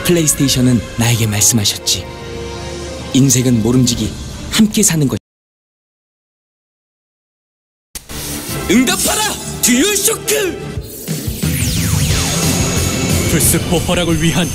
플레이스테이션은 나에게 말씀하셨지. 인생은 모름지기 함께 사는 것. 응답하라! 듀얼쇼크! 플스4 허락을 위한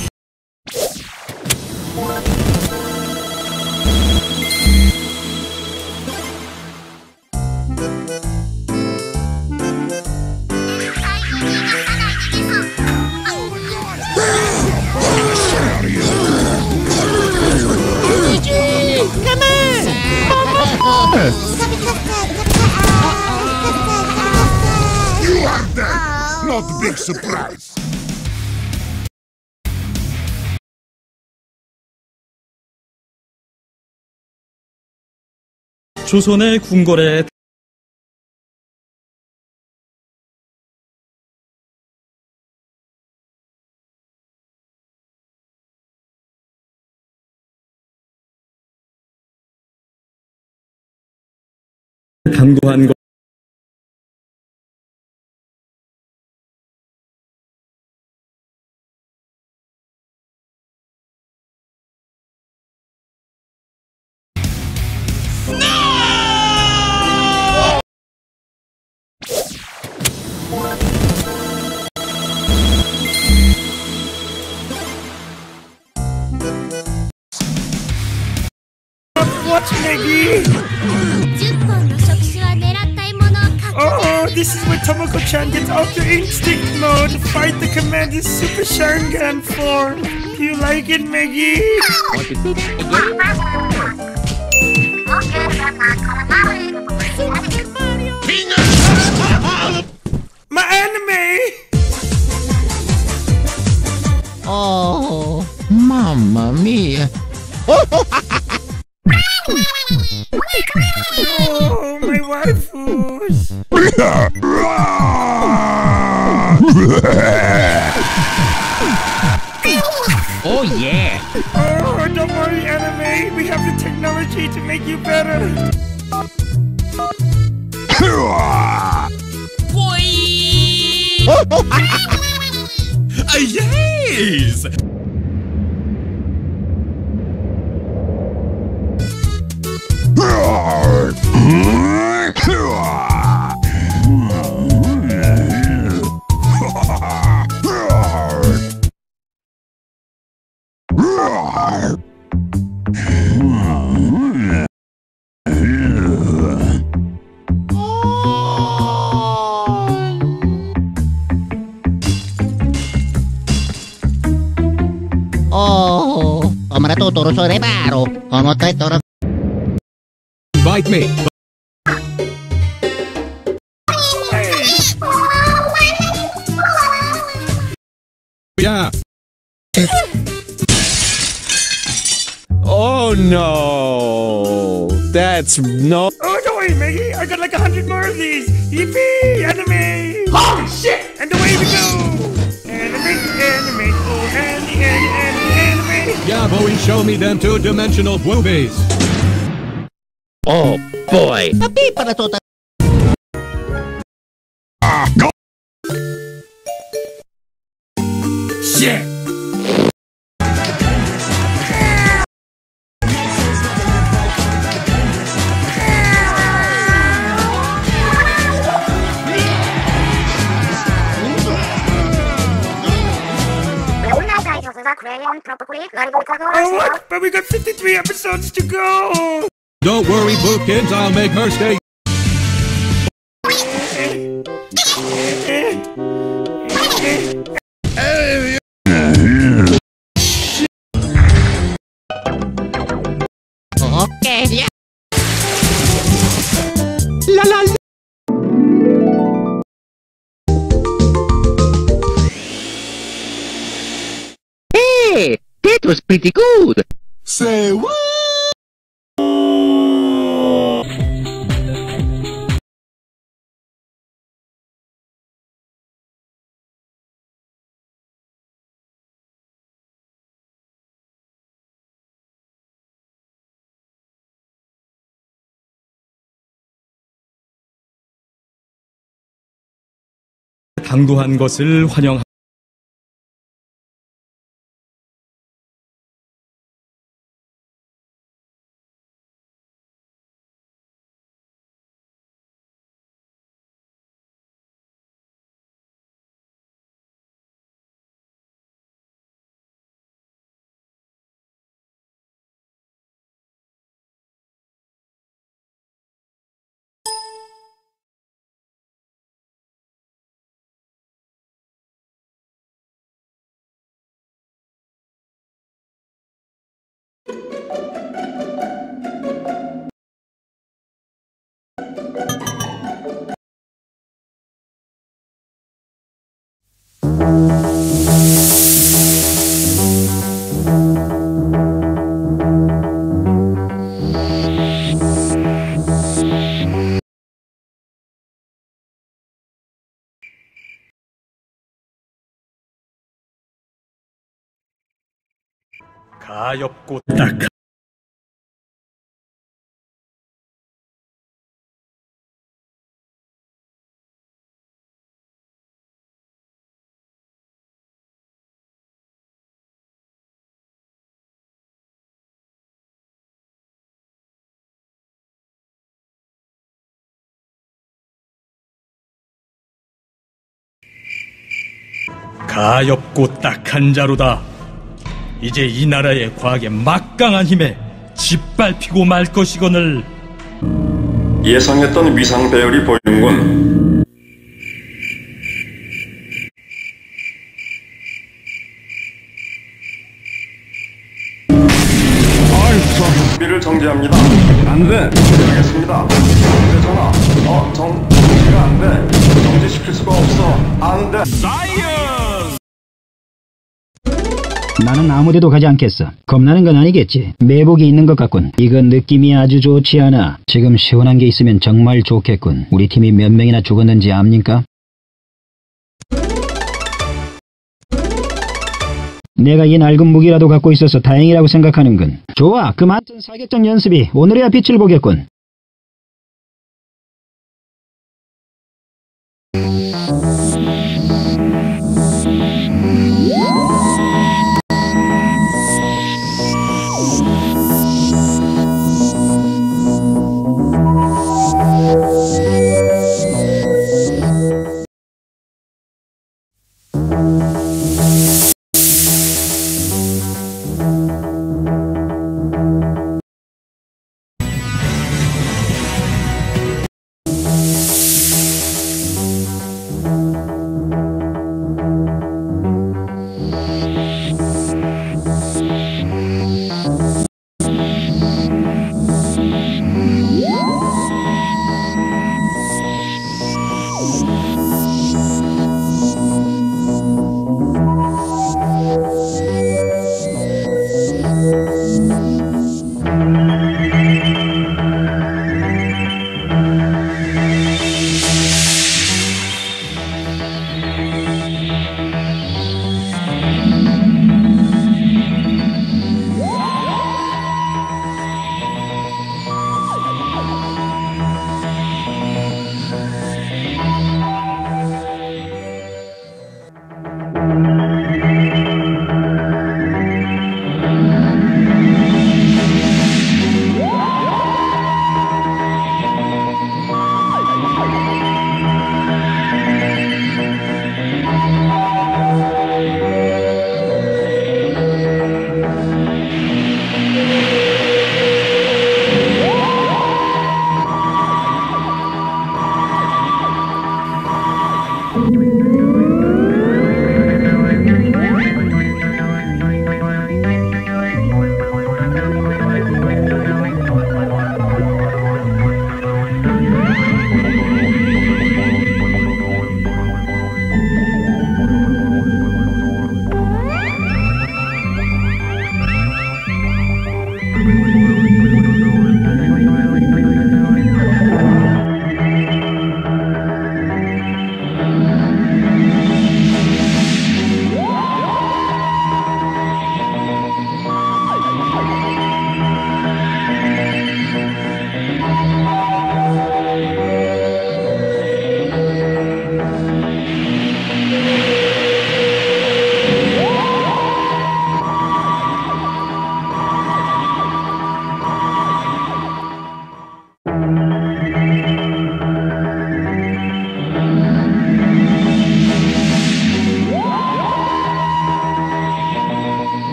You are dead! Not a big surprise! 조선의 궁궐에 당도한 것. What, Maggie? Oh, this is where Tomoko-chan gets Ultra Instinct mode to fight the Commander Super Sharingan form. Do you like it, Maggie? My anime! Oh, mamma mia! Oh, my waifus! Oh yeah! Oh, don't worry, anime. We have the technology to make you better. Boy! Yes! Oh, omra tuturo so rebaro. Ono tay toro. Invite me. Yeah. Oh no! That's no. Oh, don't worry, Maggie. I got like 100 more of these. Yippee! Anime! Holy shit! And away we go! Anime, anime, oh, anime. Yeah, Bowie, show me them two-dimensional boobies. Oh boy! Tapi para tota. Go! Shit! Oh, what? But we got 53 episodes to go! Don't worry, Bookins, I'll make her stay. Okay, yeah. La la la. Hey, that was pretty good. Say what? 당도한 것을 환영합니다. 가엾고 딱 가엾고 딱한 자루다. 이제 이 나라의 과학의 막강한 힘에 짓밟히고 말 것이거늘. 예상했던 위상 배열이 보이는군. 준비를 정지합니다. 안 돼. 알겠습니다. 전화. 정지가 안 돼. 정지시킬 수가 없어. 안 돼. 나는 아무데도 가지 않겠어. 겁나는 건 아니겠지. 매복이 있는 것 같군. 이건 느낌이 아주 좋지 않아. 지금 시원한 게 있으면 정말 좋겠군. 우리 팀이 몇 명이나 죽었는지 압니까? 내가 이 낡은 무기라도 갖고 있어서 다행이라고 생각하는군. 좋아, 그 많은 사격전 연습이 오늘에야 빛을 보겠군.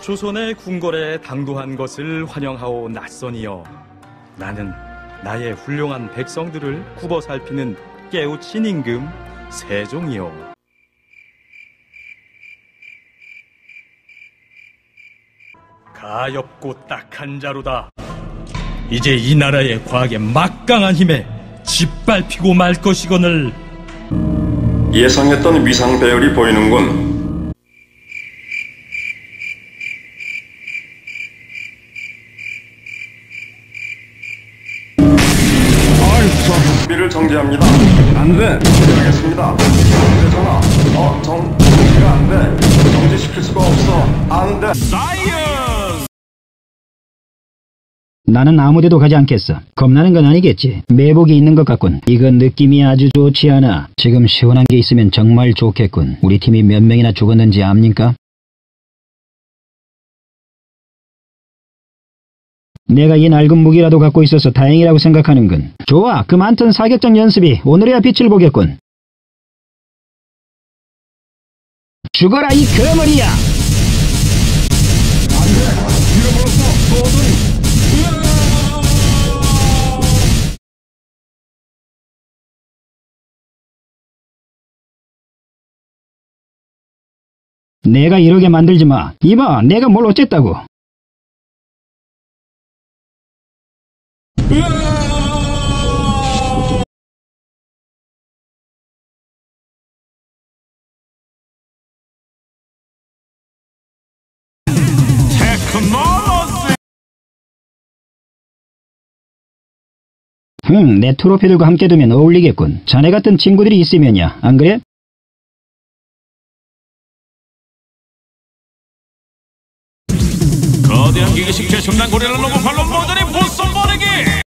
조선의 궁궐에 당도한 것을 환영하오 낯선이여. 나는 나의 훌륭한 백성들을 굽어 살피는 깨우친 임금 세종이여. 가엾고 딱한 자루다. 이제 이 나라의 과학의 막강한 힘에 짓밟히고 말 것이거늘. 예상했던 위상 배열이 보이는군. 준비를 정지합니다. 안 돼. 알겠습니다. 휴대전화. 정지가 안 돼. 정지시킬 수가 없어. 안 돼. 나는 아무데도 가지 않겠어. 겁나는 건 아니겠지. 매복이 있는 것 같군. 이건 느낌이 아주 좋지 않아. 지금 시원한 게 있으면 정말 좋겠군. 우리 팀이 몇 명이나 죽었는지 압니까? 내가 이 낡은 무기라도 갖고 있어서 다행이라고 생각하는군. 좋아, 그 많던 사격장 연습이 오늘에야 빛을 보겠군. 죽어라 이 거머리야! 내가 이러게 만들지 마. 이봐, 내가 뭘 어쨌다고. 내 트로피들과 함께 두면 어울리겠군. 자네 같은 친구들이 있으면야, 안 그래? 거대한 기계식 최첨단 고리를 넘어 발로 모조리 부숴버리기!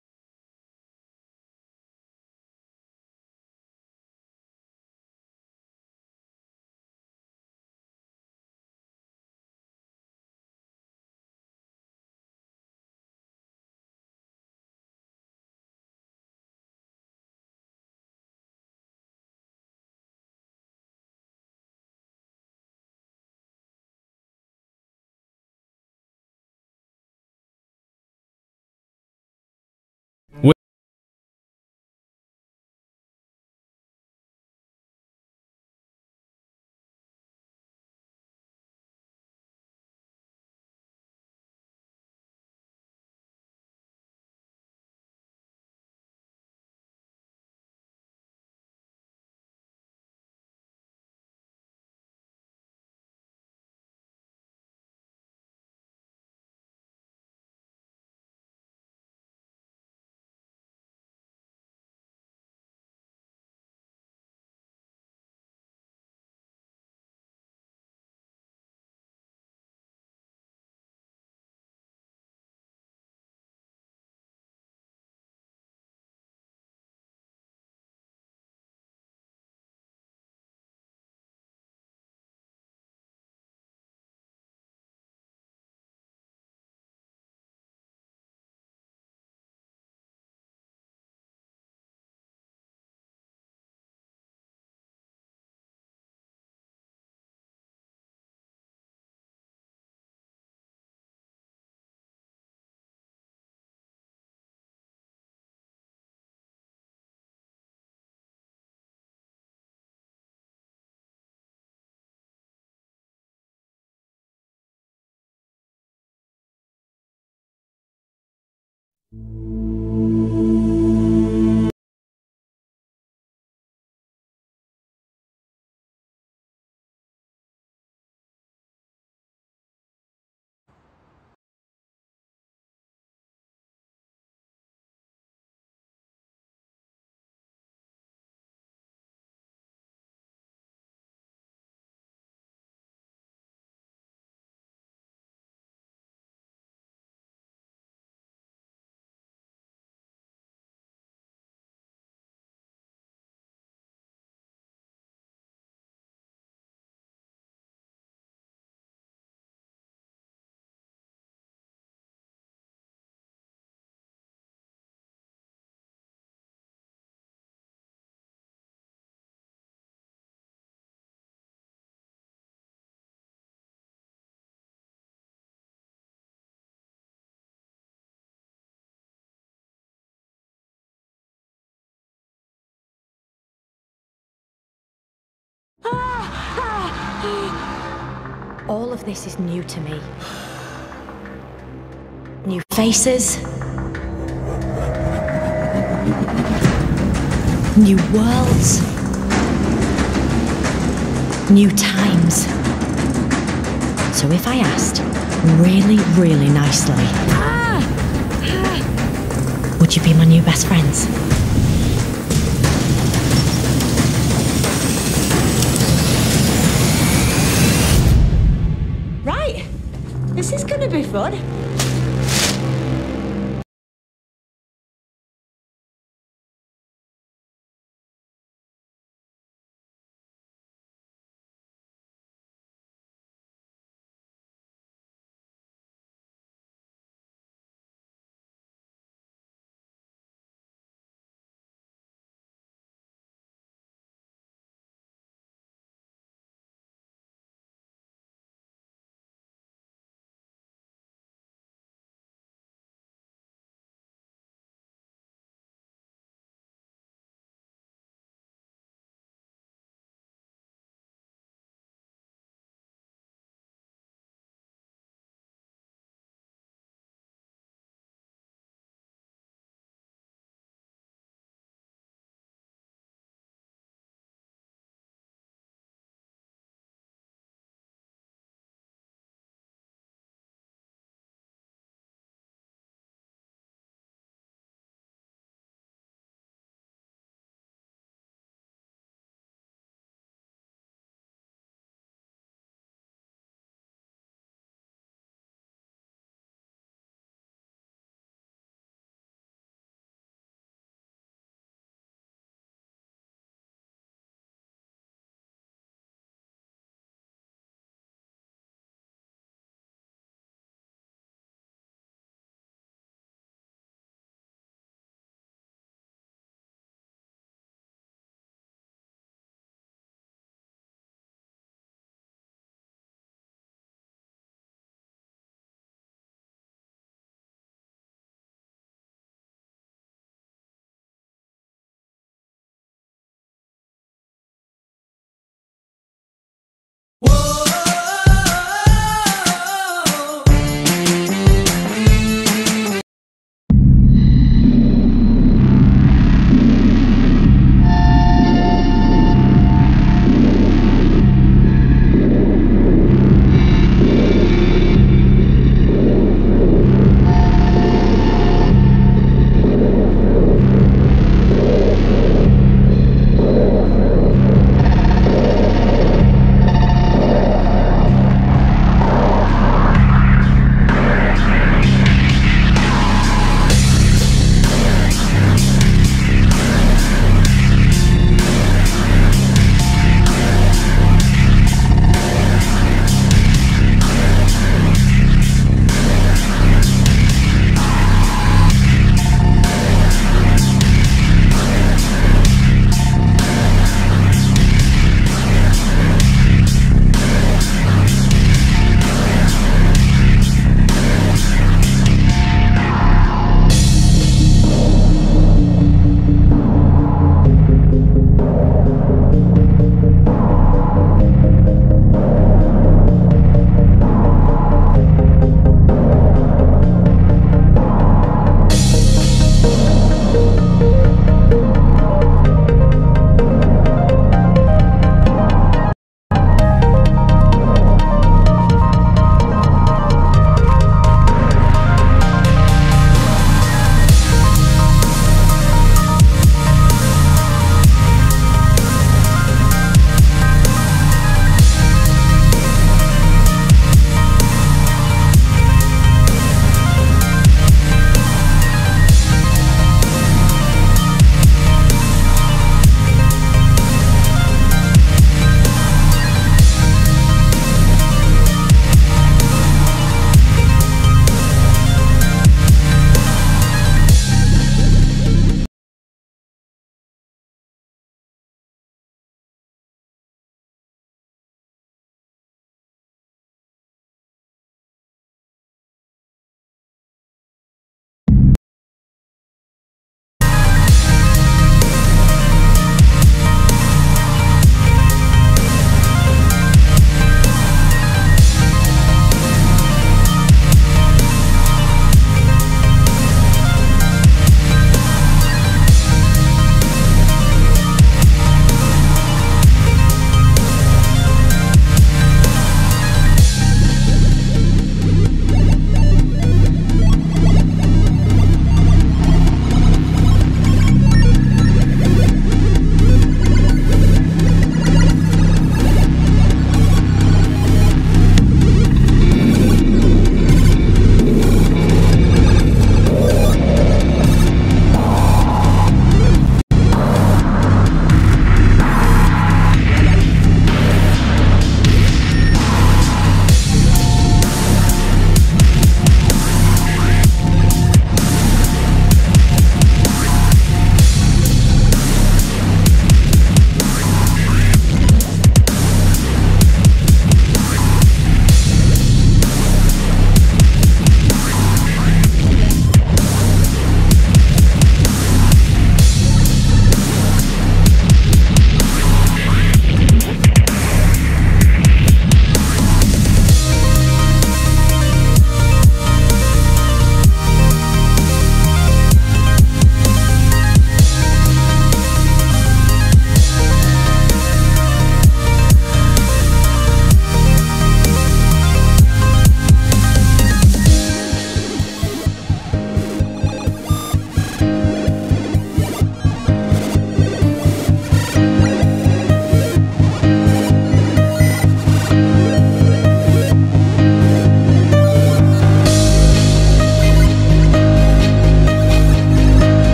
All of this is new to me. New faces, new worlds, new times. So if I asked really, really nicely, would you be my new best friends? Right, this is gonna be fun.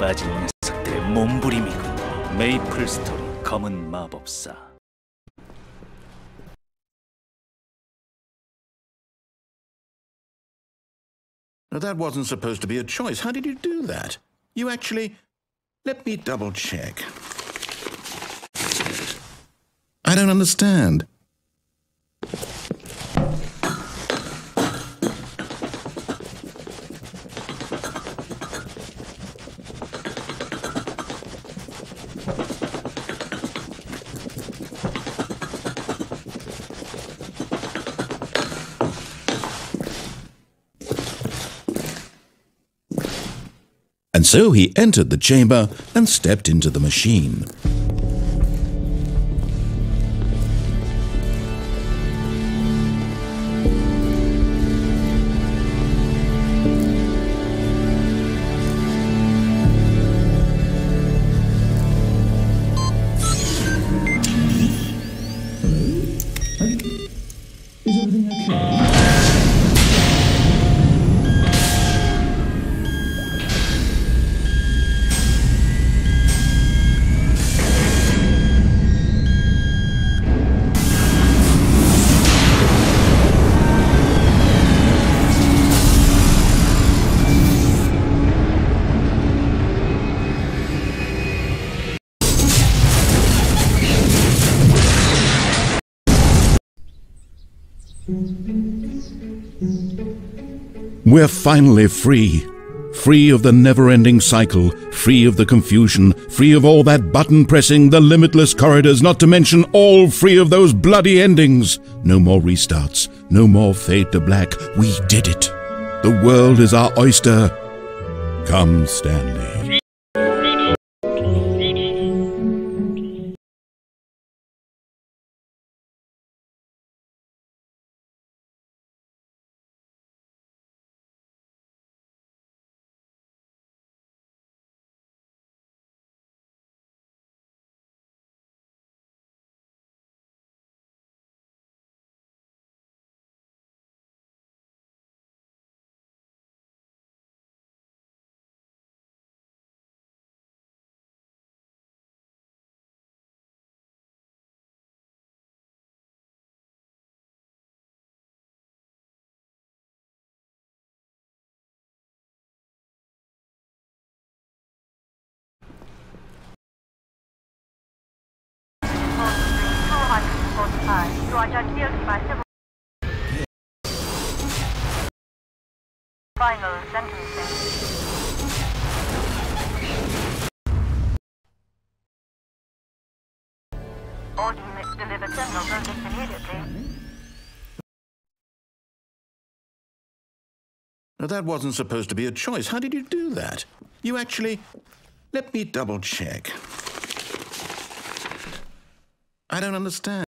빠진 녀석들의 몸부림이군. 메이플 스토리 검은 마법사. Now, that wasn't supposed to be a choice. How did you do that? You actually... Let me double check. I don't understand. And so he entered the chamber and stepped into the machine. We're finally free. Free of the never-ending cycle, free of the confusion, free of all that button-pressing, the limitless corridors, not to mention all free of those bloody endings. No more restarts, no more fade to black. We did it. The world is our oyster. Come, Stanley. Final sentencing. All units deliver terminal verdict immediately. Now, that wasn't supposed to be a choice. How did you do that? You actually... Let me double check. I don't understand.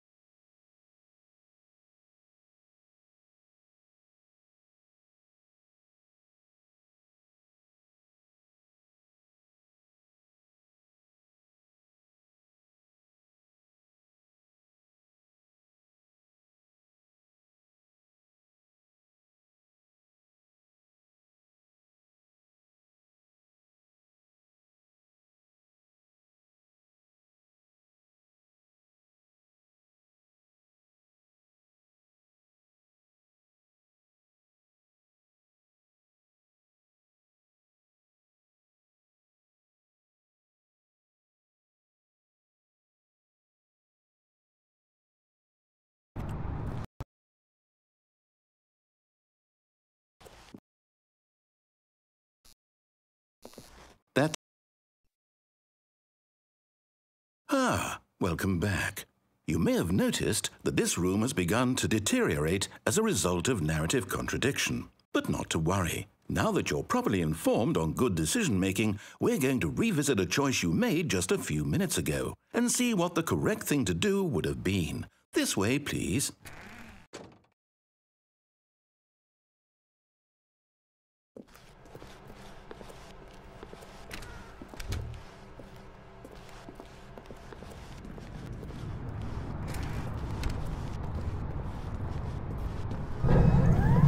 Welcome back. You may have noticed that this room has begun to deteriorate as a result of narrative contradiction. But not to worry. Now that you're properly informed on good decision-making, we're going to revisit a choice you made just a few minutes ago and see what the correct thing to do would have been. This way, please.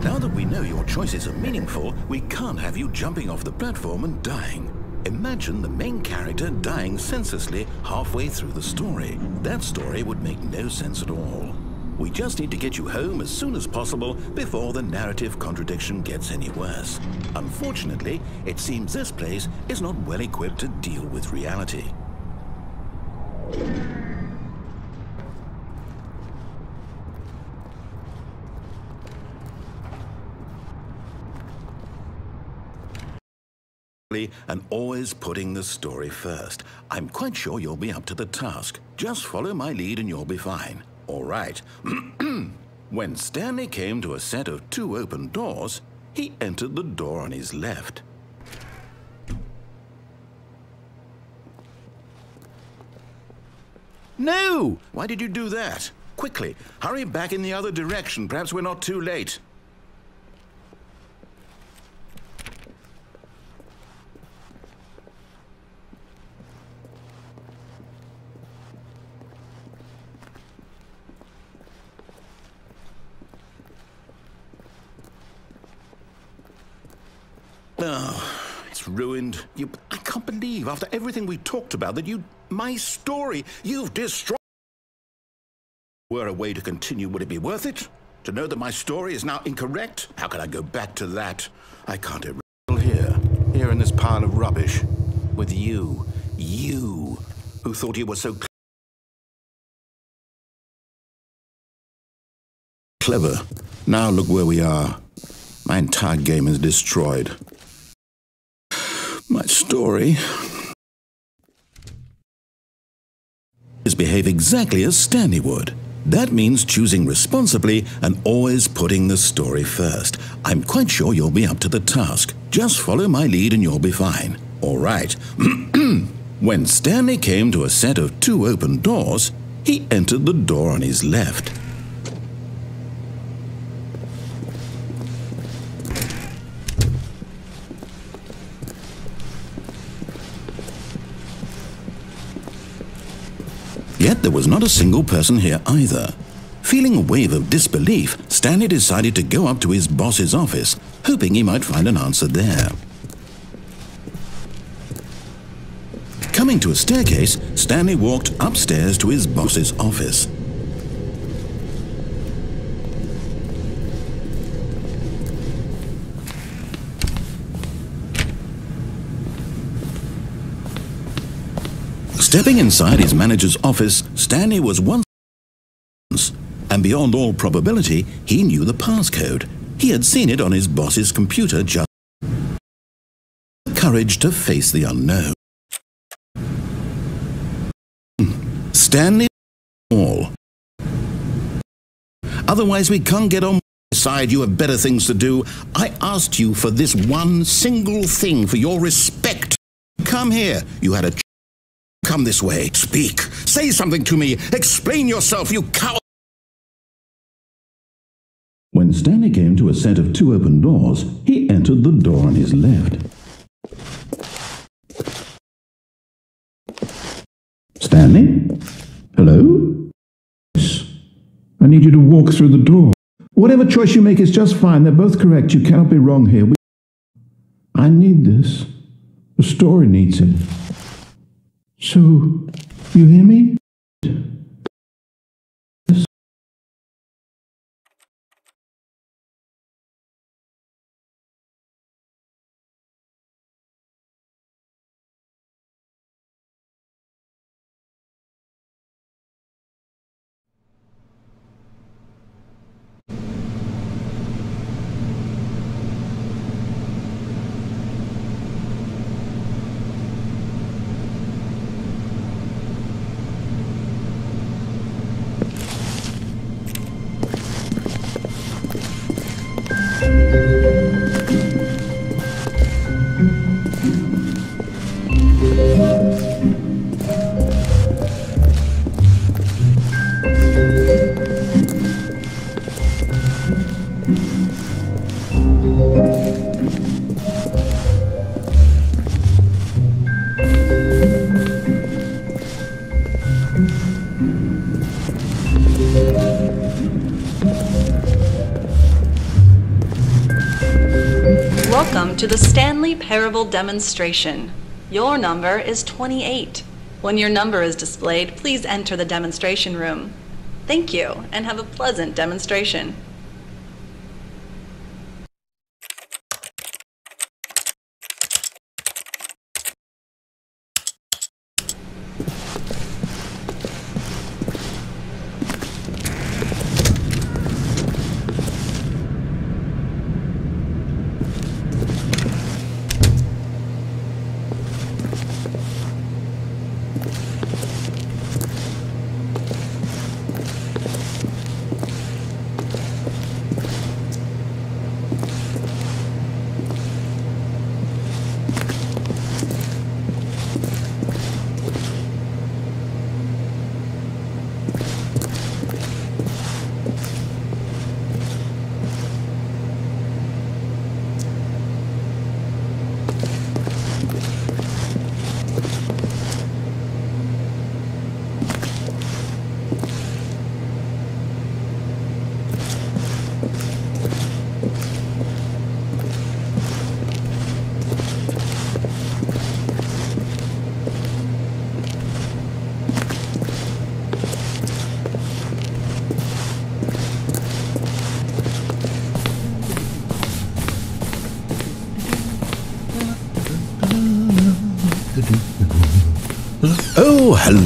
Now that we know your choices are meaningful, we can't have you jumping off the platform and dying. Imagine the main character dying senselessly halfway through the story. That story would make no sense at all. We just need to get you home as soon as possible before the narrative contradiction gets any worse. Unfortunately, it seems this place is not well equipped to deal with reality. And always putting the story first. I'm quite sure you'll be up to the task. Just follow my lead and you'll be fine. All right. When Stanley came to a set of 2 open doors, he entered the door on his left. No! Why did you do that? Quickly, hurry back in the other direction. Perhaps we're not too late. Oh, it's ruined. I can't believe, after everything we talked about, that my story, you've destroyed. Were a way to continue, would it be worth it? To know that my story is now incorrect? How can I go back to that? I can't here in this pile of rubbish, with you, who thought you were so clever. Now look where we are. My entire game is destroyed. My story is behave exactly as Stanley would. That means choosing responsibly and always putting the story first. I'm quite sure you'll be up to the task. Just follow my lead and you'll be fine. All right. When Stanley came to a set of 2 open doors, he entered the door on his left. Yet there was not a single person here either. Feeling a wave of disbelief, Stanley decided to go up to his boss's office, hoping he might find an answer there. Coming to a staircase, Stanley walked upstairs to his boss's office. Stepping inside his manager's office, Stanley was once, and beyond all probability, he knew the passcode. He had seen it on his boss's computer, just courage to face the unknown. Stanley, all. Otherwise, we can't get on. Besides, you have better things to do. I asked you for this one single thing, for your respect. Come here. You had a come this way. Speak. Say something to me. Explain yourself, you coward. When Stanley came to a set of 2 open doors, he entered the door on his left. Stanley? Hello? Yes. I need you to walk through the door. Whatever choice you make is just fine. They're both correct. You cannot be wrong here. I need this. The story needs it. So, you hear me? Welcome to the Stanley Parable demonstration. Your number is 28. When your number is displayed, please enter the demonstration room. Thank you, and have a pleasant demonstration.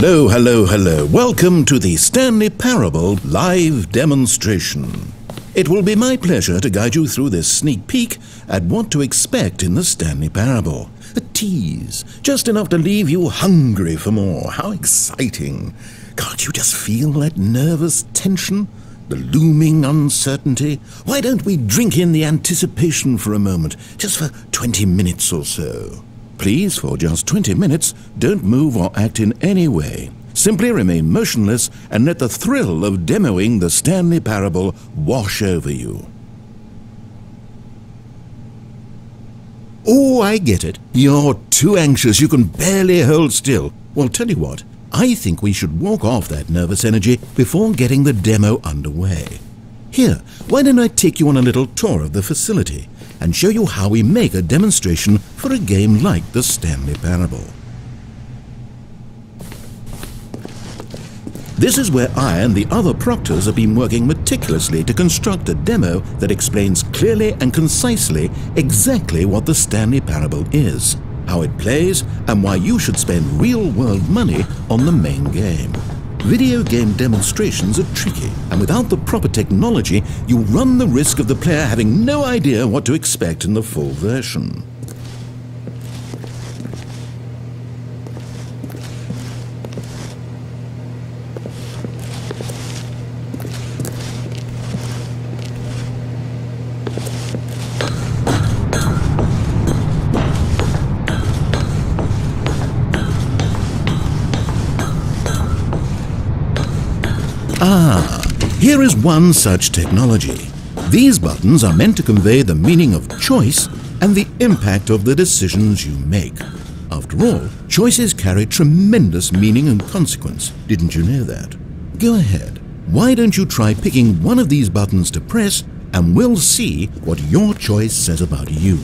Oh, hello. Welcome to the Stanley Parable live demonstration. It will be my pleasure to guide you through this sneak peek at what to expect in the Stanley Parable. A tease, just enough to leave you hungry for more. How exciting. Can't you just feel that nervous tension? The looming uncertainty? Why don't we drink in the anticipation for a moment, just for 20 minutes or so? Please, for just 20 minutes, don't move or act in any way. Simply remain motionless and let the thrill of demoing the Stanley Parable wash over you. Oh, I get it. You're too anxious. You can barely hold still. Well, tell you what. I think we should walk off that nervous energy before getting the demo underway. Here, why don't I take you on a little tour of the facility and show you how we make a demonstration for a game like the Stanley Parable. This is where I and the other proctors have been working meticulously to construct a demo that explains clearly and concisely exactly what the Stanley Parable is, how it plays, and why you should spend real-world money on the main game. Video game demonstrations are tricky, and without the proper technology, you run the risk of the player having no idea what to expect in the full version. Here is one such technology. These buttons are meant to convey the meaning of choice and the impact of the decisions you make. After all, choices carry tremendous meaning and consequence. Didn't you know that? Go ahead. Why don't you try picking one of these buttons to press, and we'll see what your choice says about you.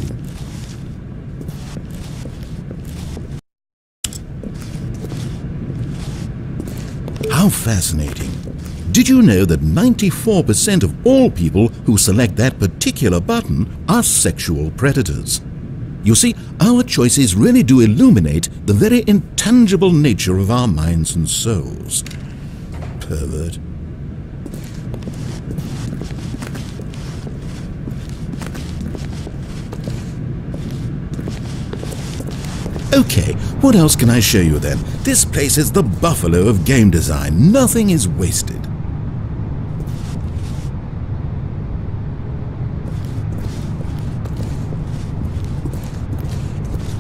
How fascinating. Did you know that 94% of all people who select that particular button are sexual predators? You see, our choices really do illuminate the very intangible nature of our minds and souls. Pervert. Okay, what else can I show you then? This place is the buffalo of game design. Nothing is wasted.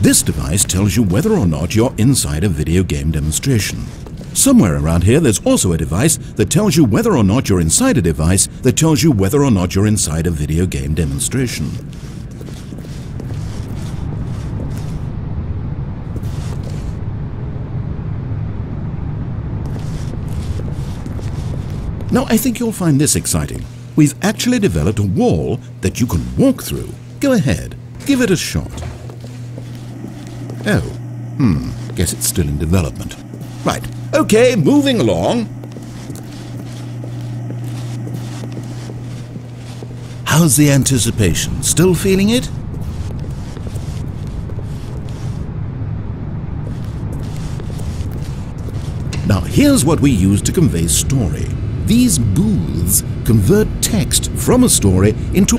This device tells you whether or not you're inside a video game demonstration. Somewhere around here there's also a device that tells you whether or not you're inside a device that tells you whether or not you're inside a video game demonstration. Now I think you'll find this exciting. We've actually developed a wall that you can walk through. Go ahead, give it a shot. Oh, Guess it's still in development. Right, okay, moving along. How's the anticipation? Still feeling it? Now, here's what we use to convey story. These booths convert text from a story into...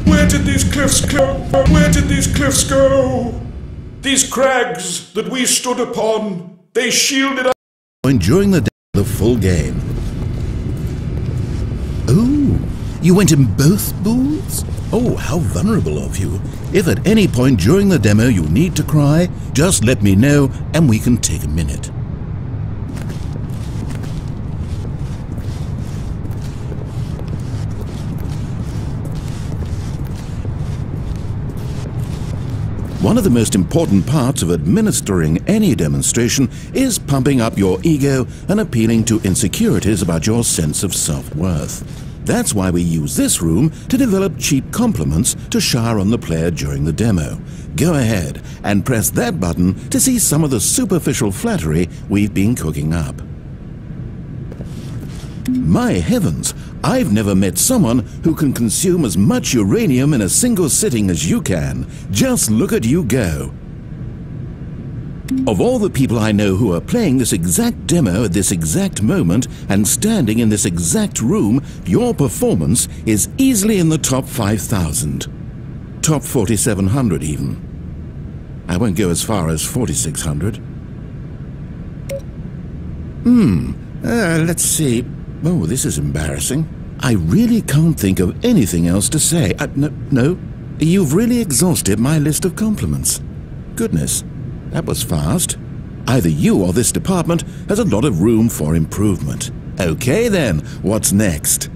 Where did these cliffs go? Where did these cliffs go? These crags that we stood upon, they shielded us... During the full game. Oh, you went in both booths? Oh, how vulnerable of you. If at any point during the demo you need to cry, just let me know and we can take a minute. One of the most important parts of administering any demonstration is pumping up your ego and appealing to insecurities about your sense of self-worth. That's why we use this room to develop cheap compliments to shower on the player during the demo. Go ahead and press that button to see some of the superficial flattery we've been cooking up. My heavens, I've never met someone who can consume as much uranium in a single sitting as you can. Just look at you go. Of all the people I know who are playing this exact demo at this exact moment and standing in this exact room, your performance is easily in the top 5,000. Top 4,700 even. I won't go as far as 4,600. Let's see. Oh, this is embarrassing. I really can't think of anything else to say. No, you've really exhausted my list of compliments. Goodness, that was fast. Either you or this department has a lot of room for improvement. Okay then, what's next?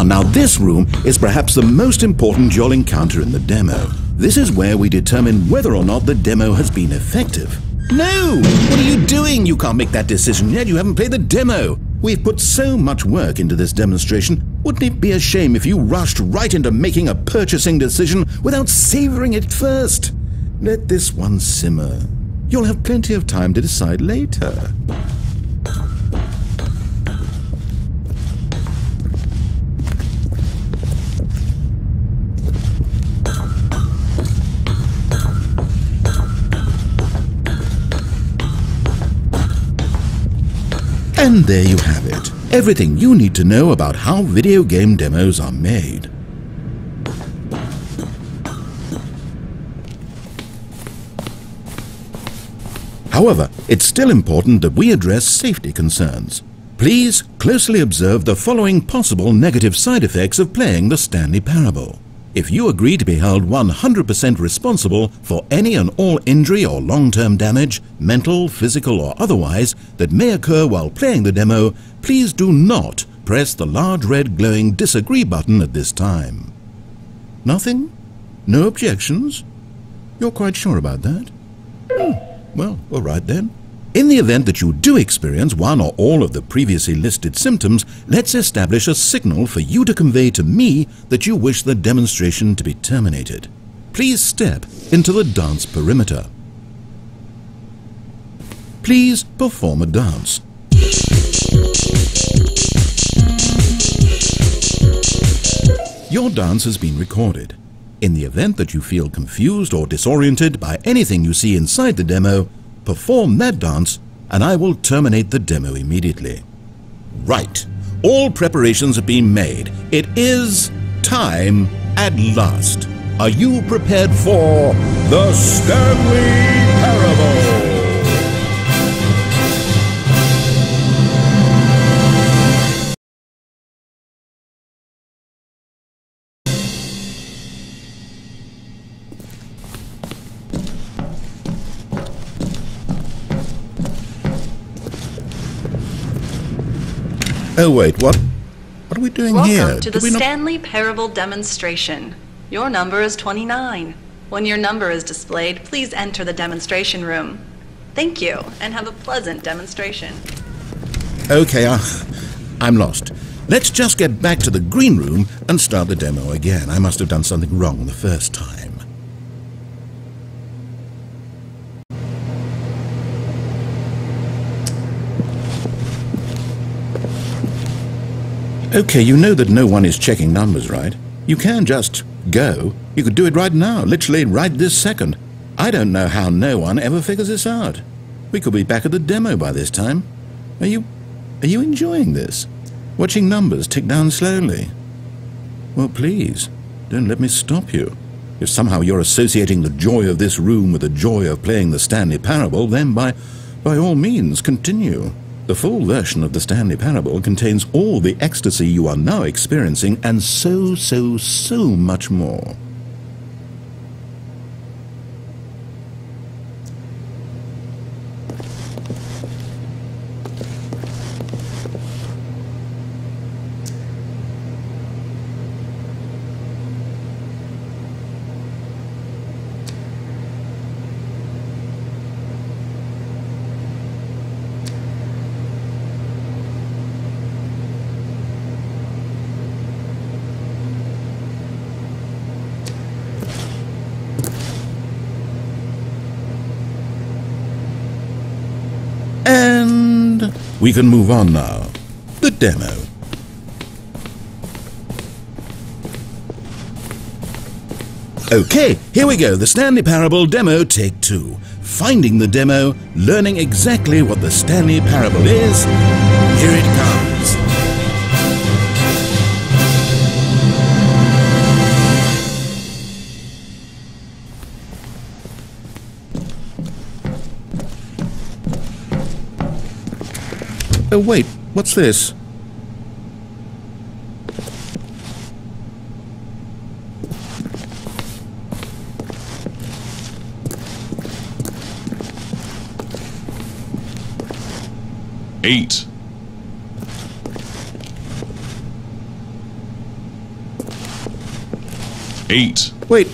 Now this room is perhaps the most important you'll encounter in the demo. This is where we determine whether or not the demo has been effective. No! What are you doing? You can't make that decision yet. You haven't played the demo. We've put so much work into this demonstration. Wouldn't it be a shame if you rushed right into making a purchasing decision without savoring it first? Let this one simmer. You'll have plenty of time to decide later. And there you have it. Everything you need to know about how video game demos are made. However, it's still important that we address safety concerns. Please closely observe the following possible negative side effects of playing the Stanley Parable. If you agree to be held 100% responsible for any and all injury or long-term damage, mental, physical or otherwise, that may occur while playing the demo, please do not press the large red glowing disagree button at this time. Nothing? No objections? You're quite sure about that? Well, all right then. In the event that you do experience one or all of the previously listed symptoms, let's establish a signal for you to convey to me that you wish the demonstration to be terminated. Please step into the dance perimeter. Please perform a dance. Your dance has been recorded. In the event that you feel confused or disoriented by anything you see inside the demo, perform that dance and I will terminate the demo immediately. Right. All preparations have been made. It is time at last. Are you prepared for the Stanley Parable? Oh wait, what? What are we doing Welcome here? to Did the we not- Stanley Parable demonstration. Your number is 29. When your number is displayed, please enter the demonstration room. Thank you, and have a pleasant demonstration. Okay, I'm lost. Let's just get back to the green room and start the demo again. I must have done something wrong the first time. Okay, you know that no one is checking numbers, right? You can just go. You could do it right now, literally right this second. I don't know how no one ever figures this out. We could be back at the demo by this time. Are you enjoying this? Watching numbers tick down slowly? Well, please, don't let me stop you. If somehow you're associating the joy of this room with the joy of playing the Stanley Parable, then by all means, continue. The full version of the Stanley Parable contains all the ecstasy you are now experiencing and so much more. And we can move on now. The demo. Okay, here we go. The Stanley Parable demo, take 2. Finding the demo, learning exactly what the Stanley Parable is. Here it comes. Oh wait, what's this? Eight. Wait.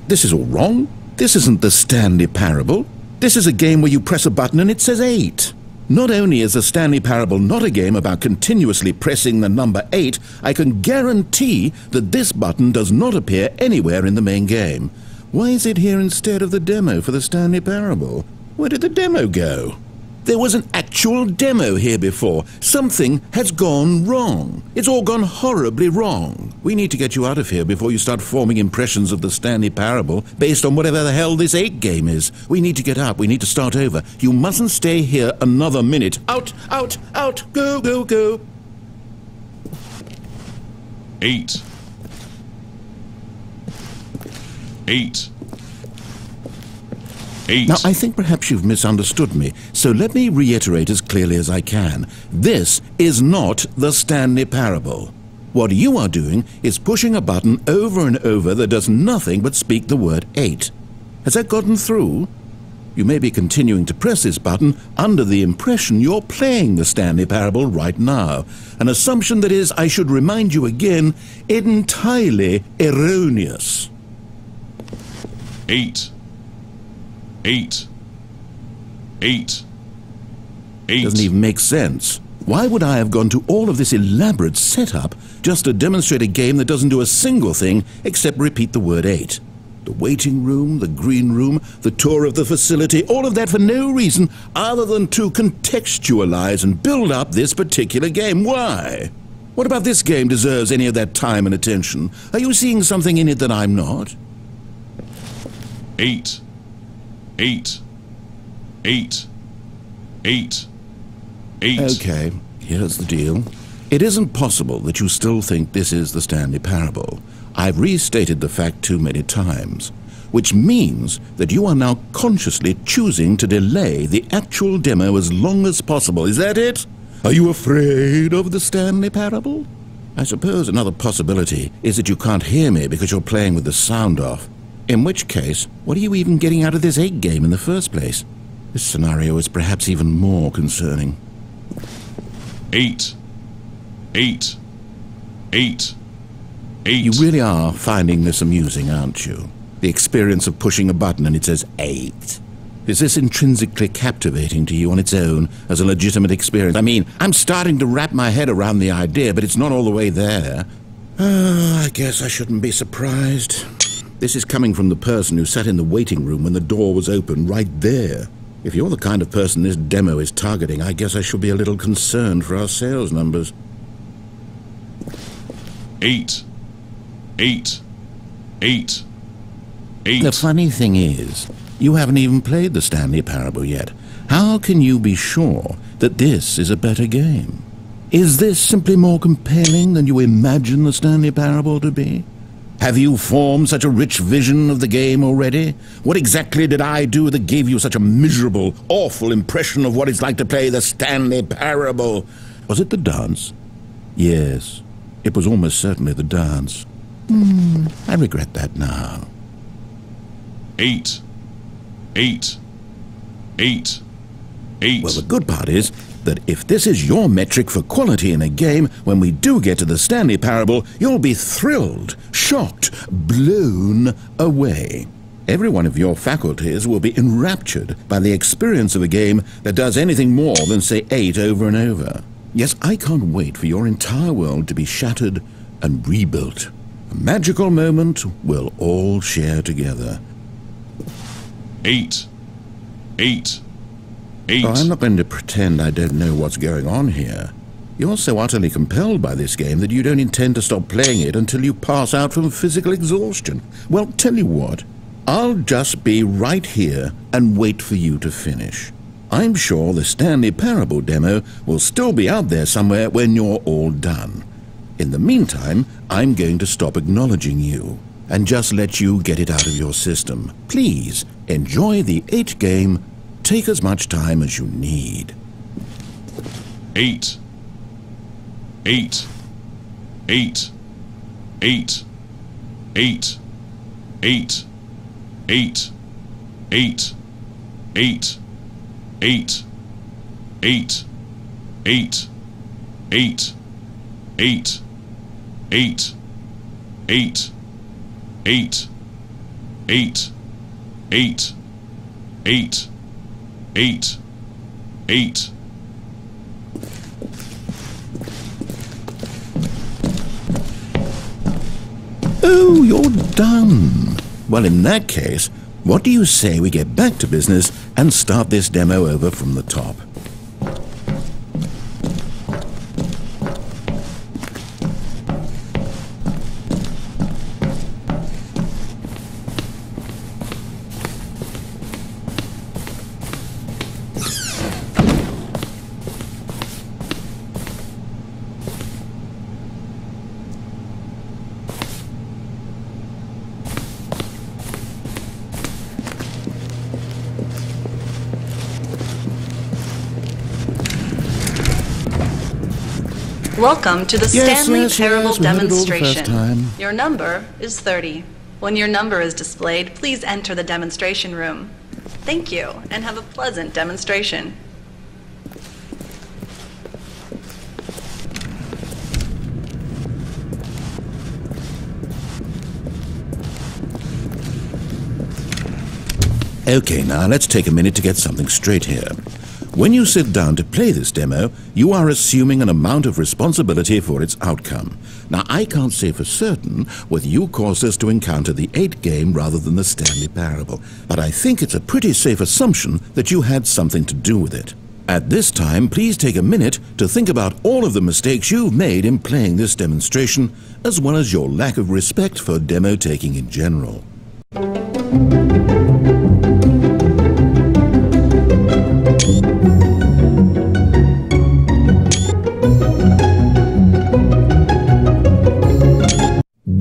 This is all wrong. This isn't the Stanley Parable. This is a game where you press a button and it says 8. Not only is the Stanley Parable not a game about continuously pressing the number 8, I can guarantee that this button does not appear anywhere in the main game. Why is it here instead of the demo for the Stanley Parable? Where did the demo go? There was an actual demo here before. Something has gone wrong. It's all gone horribly wrong. We need to get you out of here before you start forming impressions of the Stanley Parable based on whatever the hell this 8 game is. We need to get up. We need to start over. You mustn't stay here another minute. Out, out, out. Go, go, go. 8. 8. 8. Now, I think perhaps you've misunderstood me, so let me reiterate as clearly as I can. This is not the Stanley Parable. What you are doing is pushing a button over and over that does nothing but speak the word 8. Has that gotten through? You may be continuing to press this button under the impression you're playing the Stanley Parable right now, an assumption that is, I should remind you again, entirely erroneous. 8. 8. 8. 8. Doesn't even make sense. Why would I have gone to all of this elaborate setup just to demonstrate a game that doesn't do a single thing except repeat the word 8? The waiting room, the green room, the tour of the facility, all of that for no reason other than to contextualize and build up this particular game. Why? What about this game deserves any of that time and attention? Are you seeing something in it that I'm not? 8. 8. 8. 8. 8. Okay, here's the deal. It isn't possible that you still think this is the Stanley Parable. I've restated the fact too many times, which means that you are now consciously choosing to delay the actual demo as long as possible. Is that it? Are you afraid of the Stanley Parable? I suppose another possibility is that you can't hear me because you're playing with the sound off. In which case, what are you even getting out of this 8 game in the first place? This scenario is perhaps even more concerning. 8. 8, 8, 8. You really are finding this amusing, aren't you? The experience of pushing a button and it says 8. Is this intrinsically captivating to you on its own as a legitimate experience? I mean, I'm starting to wrap my head around the idea, but it's not all the way there. I guess I shouldn't be surprised. This is coming from the person who sat in the waiting room when the door was open, right there. If you're the kind of person this demo is targeting, I guess I should be a little concerned for our sales numbers. 8, 8, 8, 8. The funny thing is, you haven't even played the Stanley Parable yet. How can you be sure that this is a better game? Is this simply more compelling than you imagine the Stanley Parable to be? Have you formed such a rich vision of the game already? What exactly did I do that gave you such a miserable, awful impression of what it's like to play the Stanley Parable? Was it the dance? Yes, it was almost certainly the dance. I regret that now. 8, 8, 8, 8. Well, the good part is that if this is your metric for quality in a game, when we do get to the Stanley Parable, you'll be thrilled, shocked, blown away. Every one of your faculties will be enraptured by the experience of a game that does anything more than say 8 over and over. Yes, I can't wait for your entire world to be shattered and rebuilt. A magical moment we'll all share together. 8, 8, 8. Oh, I'm not going to pretend I don't know what's going on here. You're so utterly compelled by this game that you don't intend to stop playing it until you pass out from physical exhaustion. Well, tell you what, I'll just be right here and wait for you to finish. I'm sure the Stanley Parable demo will still be out there somewhere when you're all done. In the meantime, I'm going to stop acknowledging you and just let you get it out of your system. Please, enjoy the 8 game. Take as much time as you need. 8, 8, 8, 8, 8, 8, 8, 8, 8, 8, 8, 8, 8, 8, 8, 8, 8, 8, 8, 8, 8, 8. Oh, you're done. Well, in that case, what do you say we get back to business and start this demo over from the top? Welcome to the Stanley Parable we heard it all the first demonstration. time. Your number is 30. When your number is displayed, please enter the demonstration room. Thank you, and have a pleasant demonstration. Okay, now let's take a minute to get something straight here. When you sit down to play this demo, you are assuming an amount of responsibility for its outcome. Now, I can't say for certain whether you caused us to encounter the 8 game rather than the Stanley Parable, but I think it's a pretty safe assumption that you had something to do with it. At this time, please take a minute to think about all of the mistakes you've made in playing this demonstration, as well as your lack of respect for demo taking in general.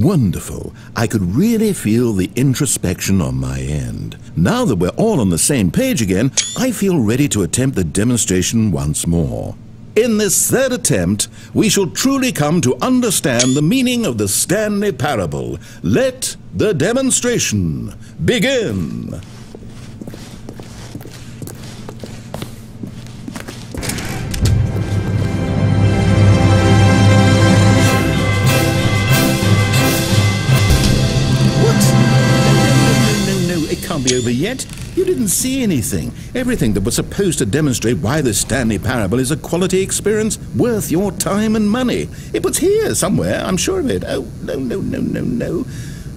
Wonderful. I could really feel the introspection on my end. Now that we're all on the same page again, I feel ready to attempt the demonstration once more. In this third attempt, we shall truly come to understand the meaning of the Stanley Parable. Let the demonstration begin. can't be over yet. You didn't see anything. Everything that was supposed to demonstrate why the Stanley Parable is a quality experience worth your time and money. It was here somewhere, I'm sure of it. Oh, no.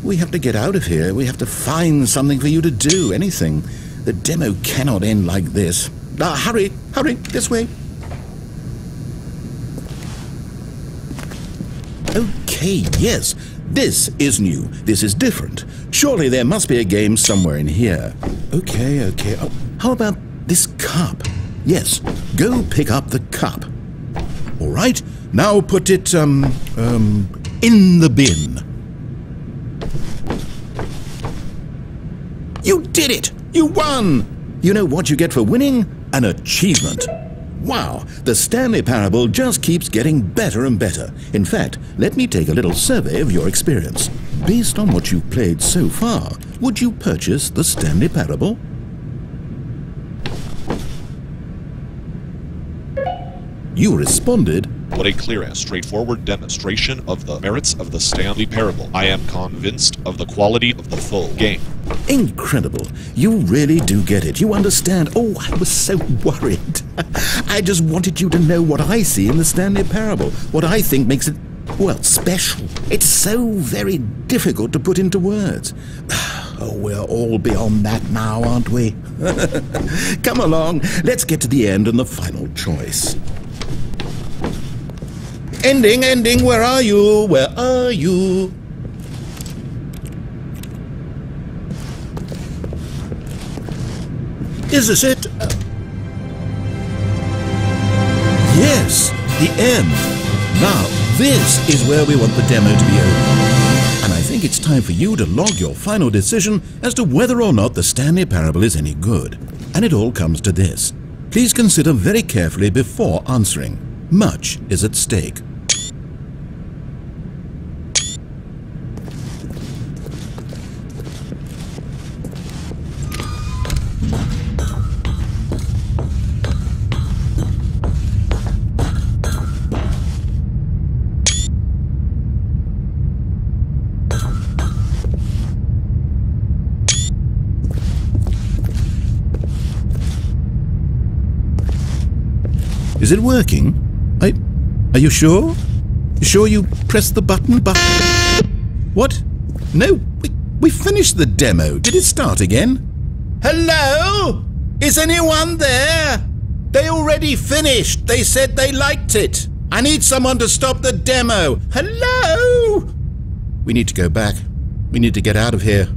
We have to get out of here. We have to find something for you to do, anything. The demo cannot end like this. Hurry, this way. Okay, yes, this is new. This is different. Surely there must be a game somewhere in here. Okay. Oh, how about this cup? Yes, go pick up the cup. All right, now put it, in the bin. You did it! You won! You know what you get for winning? An achievement. Wow, the Stanley Parable just keeps getting better and better. In fact, let me take a little survey of your experience. Based on what you've played so far, would you purchase the Stanley Parable? You responded, "What a clear and straightforward demonstration of the merits of the Stanley Parable. I am convinced of the quality of the full game." Incredible. You really do get it. You understand. Oh, I was so worried. I just wanted you to know what I see in the Stanley Parable, what I think makes it, well, special. It's so very difficult to put into words. Oh, we're all beyond that now, aren't we? Come along, let's get to the end and the final choice. Ending, where are you? Where are you? Is this it? Yes, the end. Now, this is where we want the demo to be over. And I think it's time for you to log your final decision as to whether or not the Stanley Parable is any good. And it all comes to this. Please consider very carefully before answering. Much is at stake. Is it working? Are you sure? You sure you pressed the button? What? No, we finished the demo. Did it start again? Hello? Is anyone there? They already finished. They said they liked it. I need someone to stop the demo. Hello? We need to go back. We need to get out of here.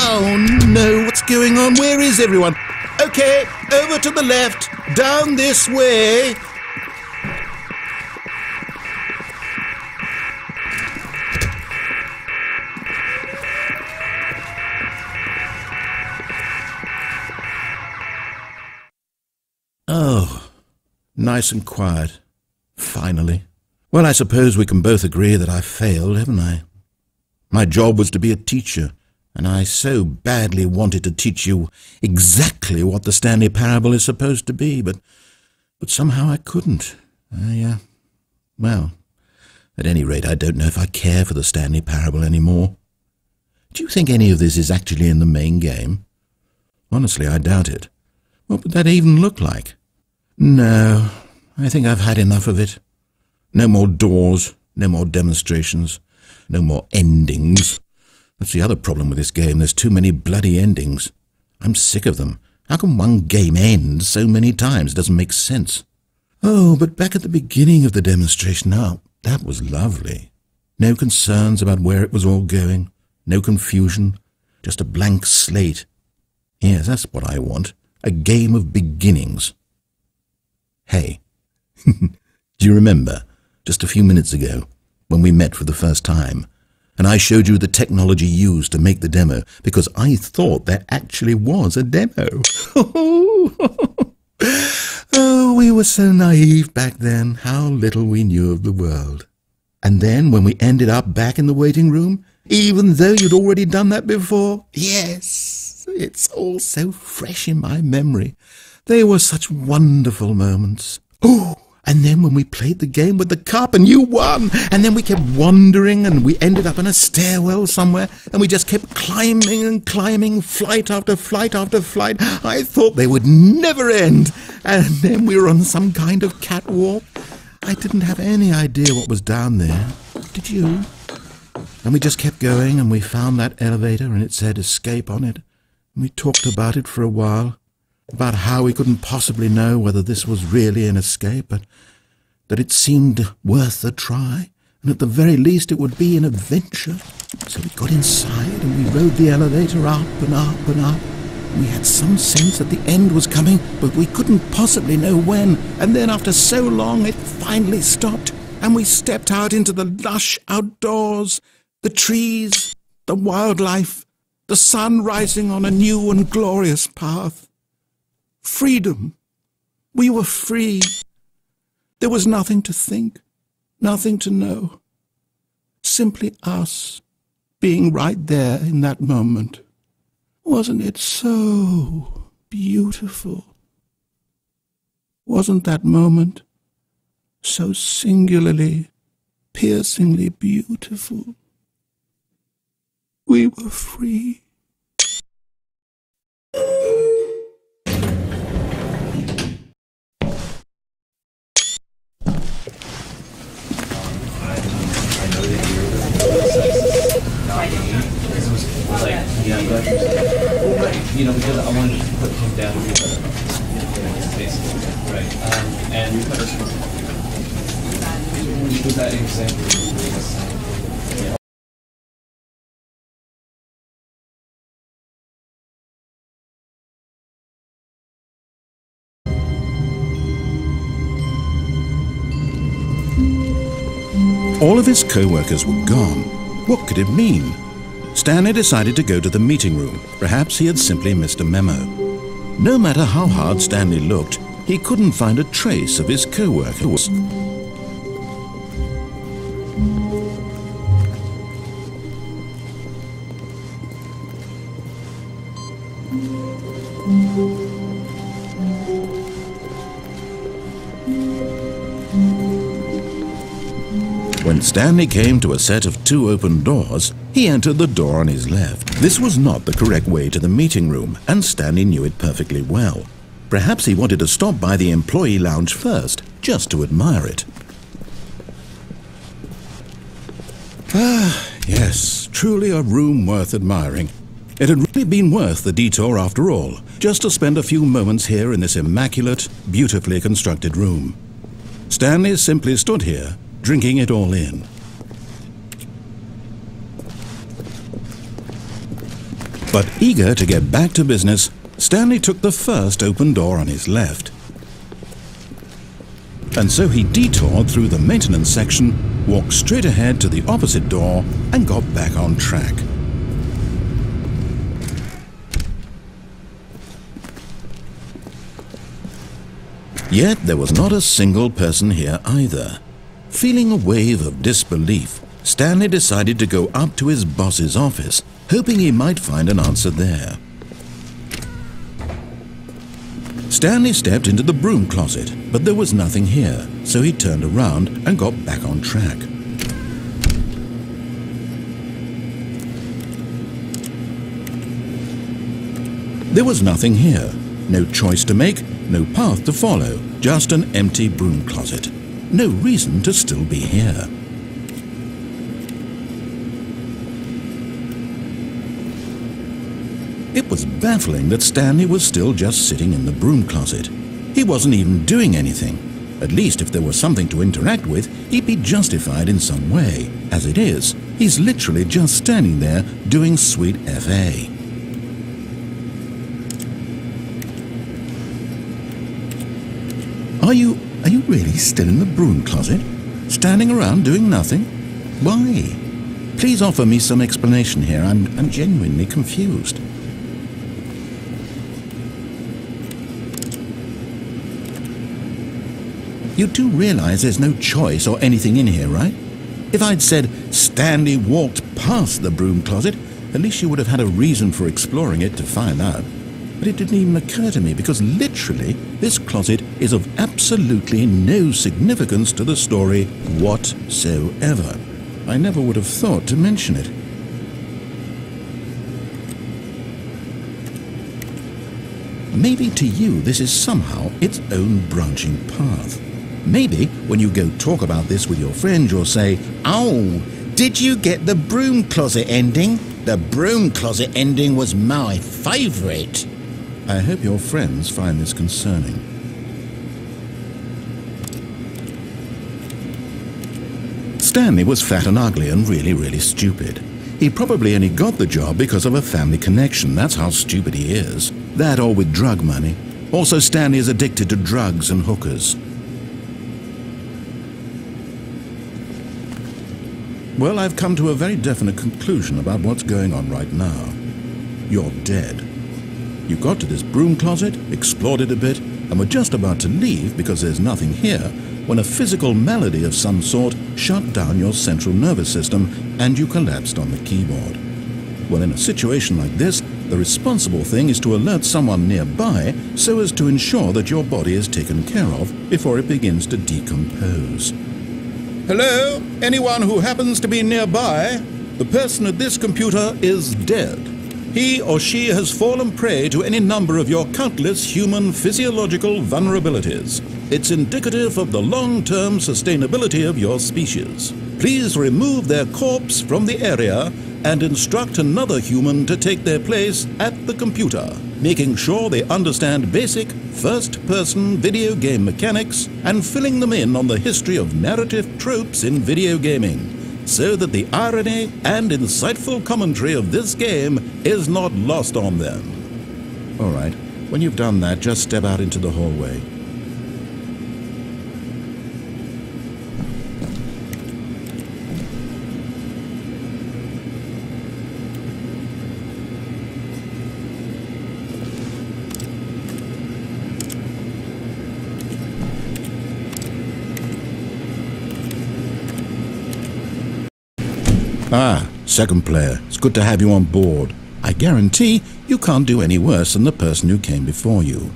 Oh no, what's going on? Where is everyone? Okay, over to the left, down this way. Oh, nice and quiet. Finally. Well, I suppose we can both agree that I failed, haven't I? My job was to be a teacher. And I so badly wanted to teach you exactly what the Stanley Parable is supposed to be, but somehow I couldn't. Well, at any rate, I don't know if I care for the Stanley Parable anymore. Do you think any of this is actually in the main game? Honestly, I doubt it. What would that even look like? No, I think I've had enough of it. No more doors, no more demonstrations, no more endings. That's the other problem with this game. There's too many bloody endings. I'm sick of them. How can one game end so many times? It doesn't make sense. Oh, but back at the beginning of the demonstration, now, that was lovely. No concerns about where it was all going. No confusion. Just a blank slate. Yes, that's what I want. A game of beginnings. Hey, do you remember, just a few minutes ago, when we met for the first time, and I showed you the technology used to make the demo, because I thought there actually was a demo. Oh, we were so naive back then, how little we knew of the world. And then, when we ended up back in the waiting room, Even though you'd already done that before? Yes, it's all so fresh in my memory. They were such wonderful moments. Oh, and then when we played the game with the cup and you won, and then we kept wandering and we ended up in a stairwell somewhere and we just kept climbing and climbing, flight after flight after flight. I thought they would never end. And then we were on some kind of catwalk. I didn't have any idea what was down there. Did you? And we just kept going and we found that elevator and it said escape on it. And we talked about it for a while. About how we couldn't possibly know whether this was really an escape, but that it seemed worth a try, and at the very least it would be an adventure. So we got inside and we rode the elevator up and up and up. We had some sense that the end was coming, but we couldn't possibly know when. And then after so long it finally stopped, and we stepped out into the lush outdoors, the trees, the wildlife, the sun rising on a new and glorious path. Freedom. We were free. There was nothing to think, nothing to know. Simply us, being right there in that moment. Wasn't it so beautiful? Wasn't that moment so singularly, piercingly beautiful? We were free. Because I wanted to put him down basically, right? And with that example, all of his co-workers were gone. What could it mean? Stanley decided to go to the meeting room. Perhaps he had simply missed a memo. No matter how hard Stanley looked, he couldn't find a trace of his co-workers. When Stanley came to a set of 2 open doors, he entered the door on his left. This was not the correct way to the meeting room, and Stanley knew it perfectly well. Perhaps he wanted to stop by the employee lounge first, just to admire it. Ah, yes, truly a room worth admiring. It had really been worth the detour after all, just to spend a few moments here in this immaculate, beautifully constructed room. Stanley simply stood here, drinking it all in. But eager to get back to business, Stanley took the first open door on his left. And so he detoured through the maintenance section, walked straight ahead to the opposite door, and got back on track. Yet there was not a single person here either. Feeling a wave of disbelief, Stanley decided to go up to his boss's office, hoping he might find an answer there. Stanley stepped into the broom closet, but there was nothing here, so he turned around and got back on track. There was nothing here, no choice to make, no path to follow, just an empty broom closet. No reason to still be here. It was baffling that Stanley was still just sitting in the broom closet. He wasn't even doing anything. At least if there was something to interact with, he'd be justified in some way. As it is, he's literally just standing there doing sweet FA. Are you really still in the broom closet? Standing around doing nothing? Why? Please offer me some explanation here. I'm genuinely confused. You do realize there's no choice or anything in here, right? If I'd said Stanley walked past the broom closet, at least you would have had a reason for exploring it to find out. But it didn't even occur to me, because literally this closet is of absolutely no significance to the story whatsoever. I never would have thought to mention it. Maybe to you this is somehow its own branching path. Maybe when you go talk about this with your friends you'll say, "Oh, did you get the broom closet ending? The broom closet ending was my favourite." I hope your friends find this concerning. Stanley was fat and ugly and really stupid. He probably only got the job because of a family connection. That's how stupid he is. That or with drug money. Also, Stanley is addicted to drugs and hookers. Well, I've come to a very definite conclusion about what's going on right now. You're dead. You got to this broom closet, explored it a bit, and were just about to leave because there's nothing here, when a physical malady of some sort shut down your central nervous system and you collapsed on the keyboard. Well, in a situation like this, the responsible thing is to alert someone nearby so as to ensure that your body is taken care of before it begins to decompose. Hello? Anyone who happens to be nearby? The person at this computer is dead. He or she has fallen prey to any number of your countless human physiological vulnerabilities. It's indicative of the long-term sustainability of your species. Please remove their corpse from the area and instruct another human to take their place at the computer, making sure they understand basic first-person video game mechanics and filling them in on the history of narrative tropes in video gaming, so that the irony and insightful commentary of this game is not lost on them. All right, when you've done that, just step out into the hallway. Ah, second player. It's good to have you on board. I guarantee you can't do any worse than the person who came before you.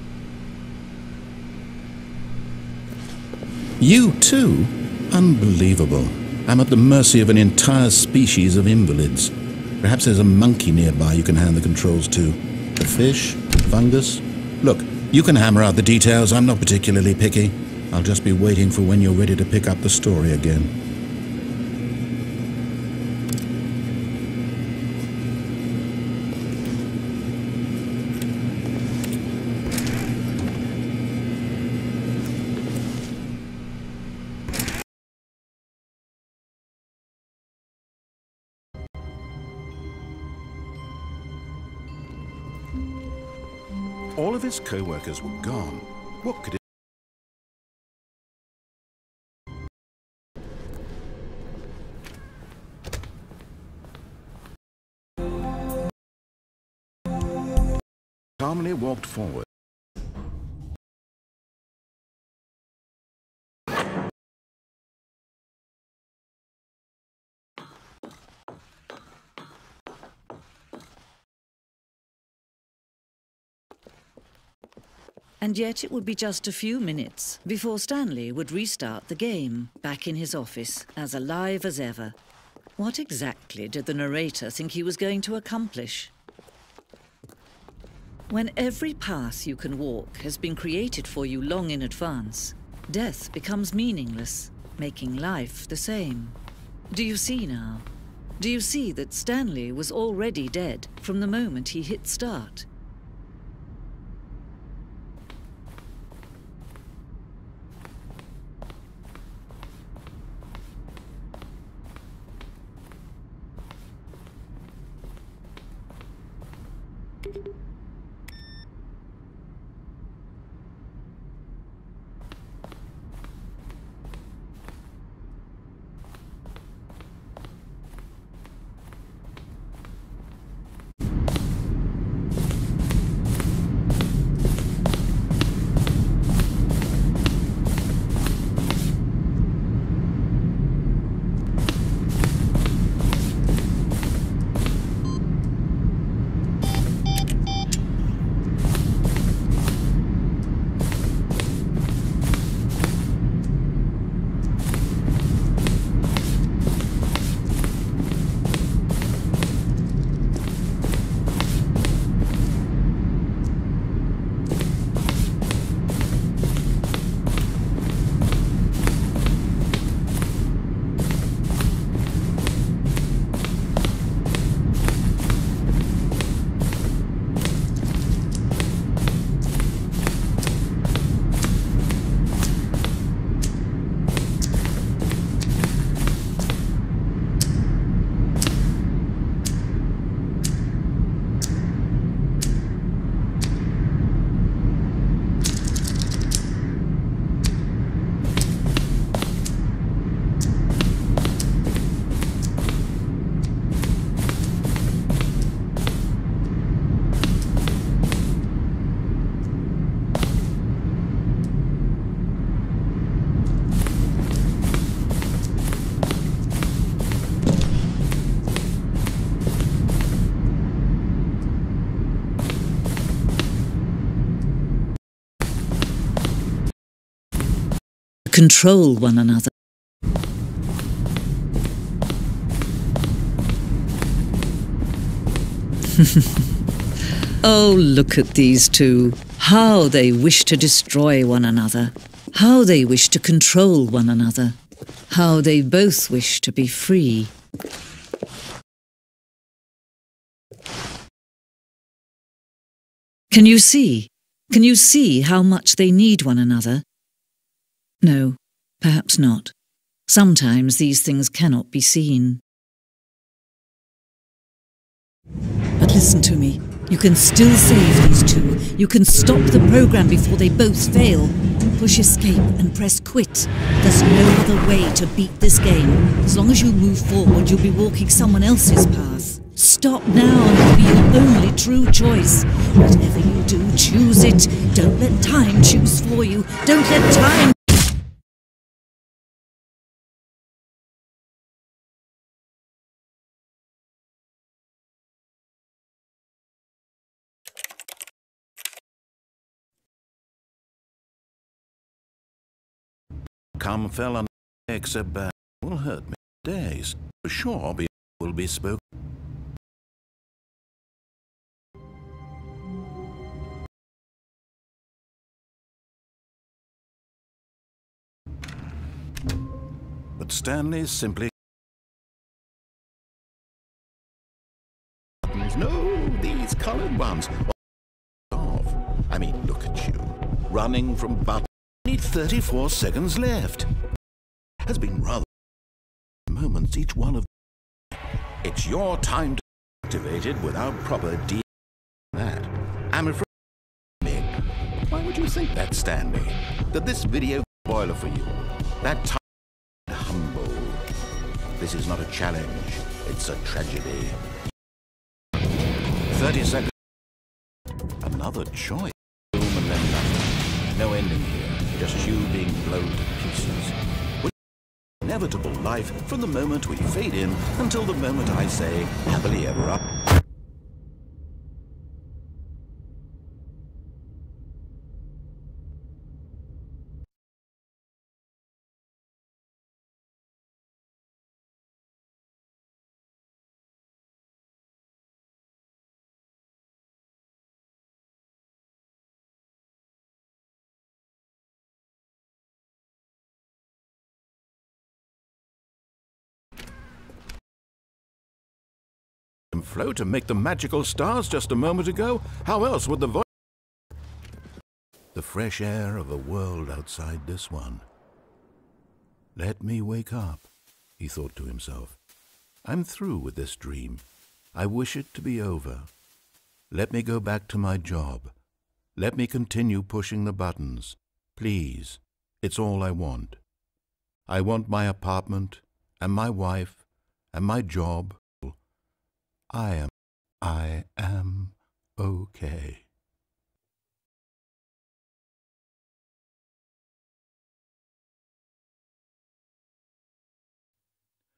You too? Unbelievable. I'm at the mercy of an entire species of invalids. Perhaps there's a monkey nearby you can hand the controls to. A fish? Fungus? Look, you can hammer out the details. I'm not particularly picky. I'll just be waiting for when you're ready to pick up the story again. All of his co-workers were gone. What could it... Calmly walked forward. And yet it would be just a few minutes before Stanley would restart the game, back in his office, as alive as ever. What exactly did the narrator think he was going to accomplish? When every path you can walk has been created for you long in advance, death becomes meaningless, making life the same. Do you see now? Do you see that Stanley was already dead from the moment he hit start? control one another. Oh, look at these two. How they wish to destroy one another. How they wish to control one another. How they both wish to be free. Can you see? Can you see how much they need one another? No, perhaps not. Sometimes these things cannot be seen. But listen to me. You can still save these two. You can stop the program before they both fail. Push escape and press quit. There's no other way to beat this game. As long as you move forward, you'll be walking someone else's path. Stop now and it'll be your only true choice. Whatever you do, choose it. Don't let time choose for you. Don't let time... Come fell on except bad will hurt me days. For sure will be spoken. But Stanley simply no, these colored ones. Off. I mean, look at you. Running from buttons. Need 34 seconds left. Has been rather moments each one of it's your time to activate it without proper that. I'm afraid why would you think that, Stanley? That this video spoiler for you. That time humble. This is not a challenge, it's a tragedy. 30 seconds. Another choice. No ending here. Just you being blown to pieces. Inevitable life from the moment we fade in until the moment I say, happily ever after. Flow to make the magical stars just a moment ago? How else would the voice... The fresh air of a world outside this one. Let me wake up, he thought to himself. I'm through with this dream. I wish it to be over. Let me go back to my job. Let me continue pushing the buttons. Please, it's all I want. I want my apartment, and my wife, and my job. I am okay.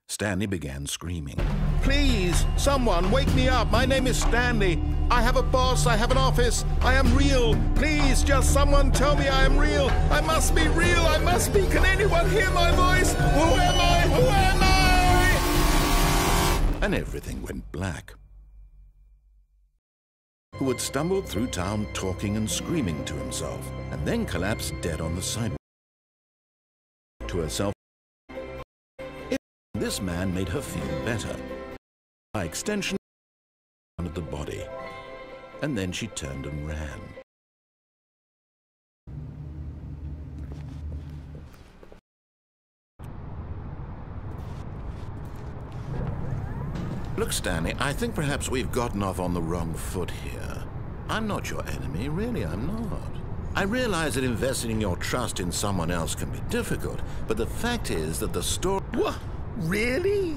Stanley began screaming. Please, someone, wake me up. My name is Stanley. I have a boss. I have an office. I am real. Please, just someone tell me I am real. I must be real. I must be. Can anyone hear my voice? Who am I? Who am I? And everything went black. Who had stumbled through town talking and screaming to himself, and then collapsed dead on the sidewalk. To herself, this man made her feel better. By extension, at the body, and then she turned and ran. Look, Stanley, I think perhaps we've gotten off on the wrong foot here. I'm not your enemy, really, I'm not. I realize that investing your trust in someone else can be difficult, but the fact is that the story... What? Really?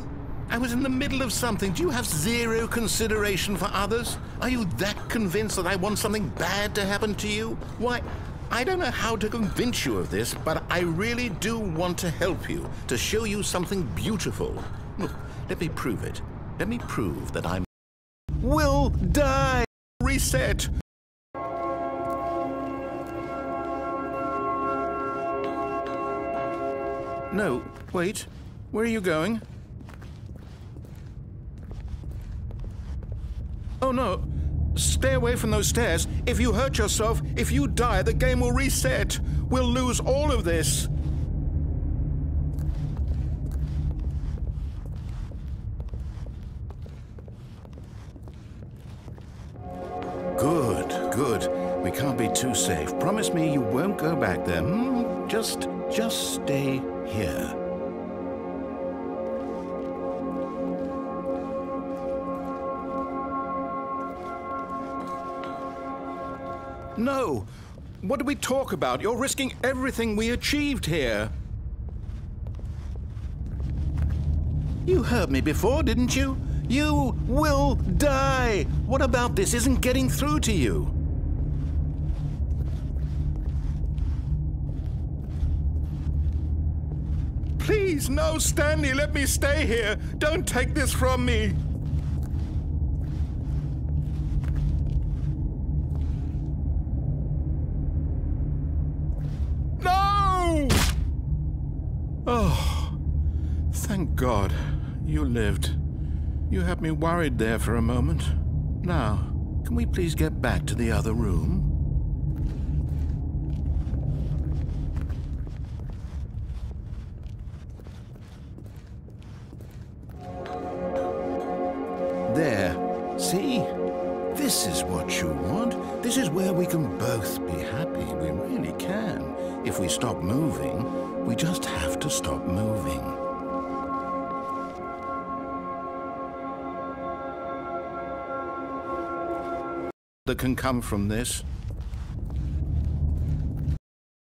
I was in the middle of something. Do you have zero consideration for others? Are you that convinced that I want something bad to happen to you? Why, I don't know how to convince you of this, but I really do want to help you, to show you something beautiful. Look, let me prove it. Let me prove that I will die. Reset. No, wait. Where are you going? Oh no. Stay away from those stairs. If you hurt yourself, if you die, the game will reset. We'll lose all of this. Good, good. We can't be too safe. Promise me you won't go back there. Just stay here. No! What did we talk about? You're risking everything we achieved here. You heard me before, didn't you? You will die! What about this isn't getting through to you? Please, no, Stanley, let me stay here. Don't take this from me. No! Oh, thank God you lived. You had me worried there for a moment. Now, can we please get back to the other room? There. See? This is what you want. This is where we can both be happy. We really can. If we stop moving, we just have to stop moving. That can come from this.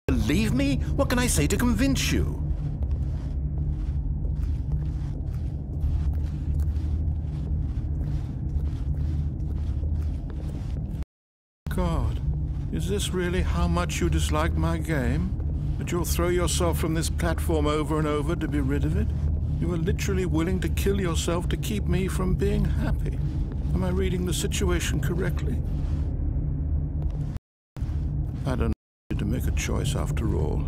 Believe me? What can I say to convince you? God, is this really how much you dislike my game? That you'll throw yourself from this platform over and over to be rid of it? You are literally willing to kill yourself to keep me from being happy. Am I reading the situation correctly? I don't need to make a choice after all.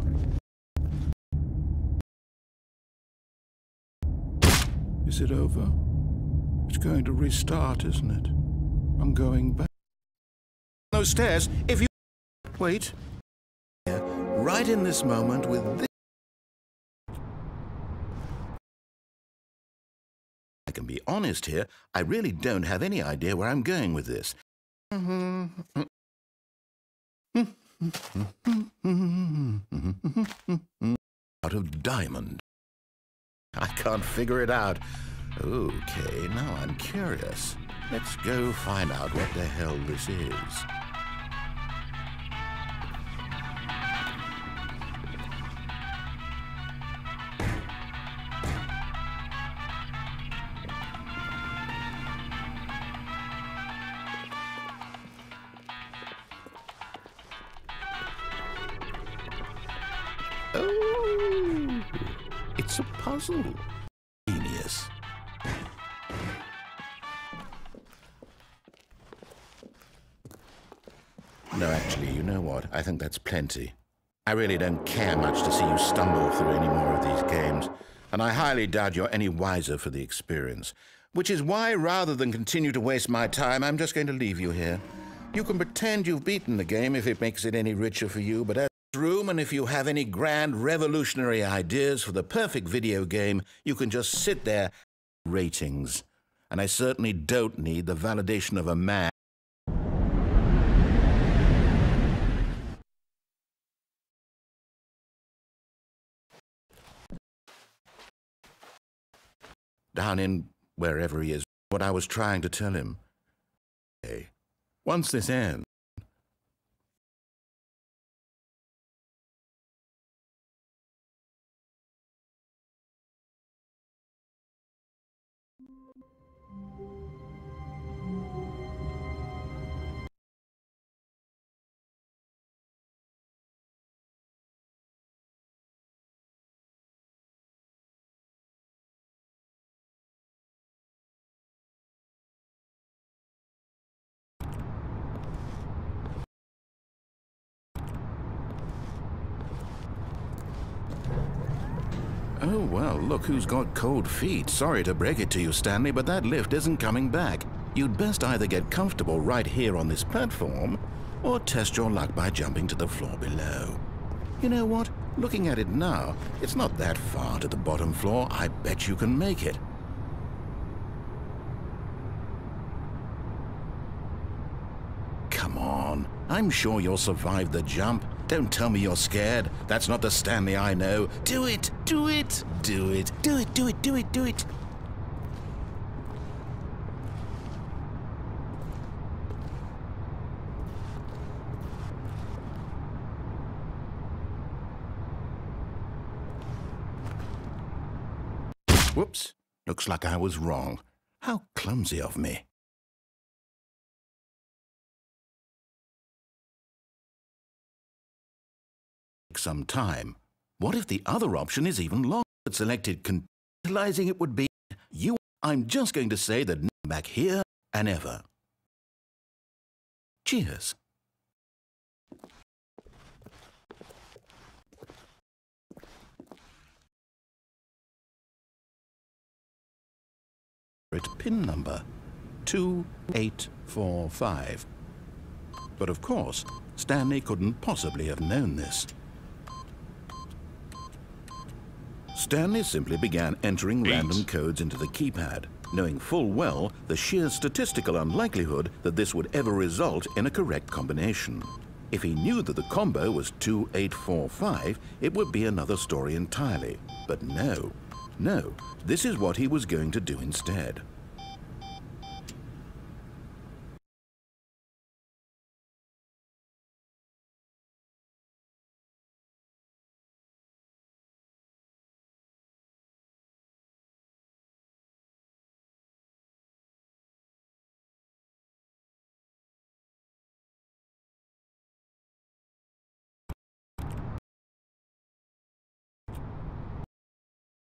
Is it over? It's going to restart, isn't it? I'm going back. Those stairs, if you... Wait. Right in this moment with this... I can be honest here, I really don't have any idea where I'm going with this. Out of diamond. I can't figure it out. Okay, now I'm curious. Let's go find out what the hell this is. Oh, it's a puzzle. Genius. No, actually, you know what? I think that's plenty. I really don't care much to see you stumble through any more of these games, and I highly doubt you're any wiser for the experience. Which is why, rather than continue to waste my time, I'm just going to leave you here. You can pretend you've beaten the game if it makes it any richer for you, but as room, and if you have any grand revolutionary ideas for the perfect video game, you can just sit there. Ratings. And I certainly don't need the validation of a man. Down in wherever he is, what I was trying to tell him. Okay. Once this ends, Oh, well, look who's got cold feet. Sorry to break it to you, Stanley, but that lift isn't coming back. You'd best either get comfortable right here on this platform, or test your luck by jumping to the floor below. You know what? Looking at it now, it's not that far to the bottom floor. I bet you can make it. Come on. I'm sure you'll survive the jump. Don't tell me you're scared. That's not the Stanley I know. Do it! Do it! Do it! Do it! Do it! Do it! Do it! Whoops. Looks like I was wrong. How clumsy of me. Some time. What if the other option is even longer? Selected realizing it would be you. I'm just going to say that back here and ever. Cheers. Pin number 2845. But of course, Stanley couldn't possibly have known this. Stanley simply began entering random codes into the keypad, knowing full well the sheer statistical unlikelihood that this would ever result in a correct combination. If he knew that the combo was 2845, it would be another story entirely. But no, this is what he was going to do instead.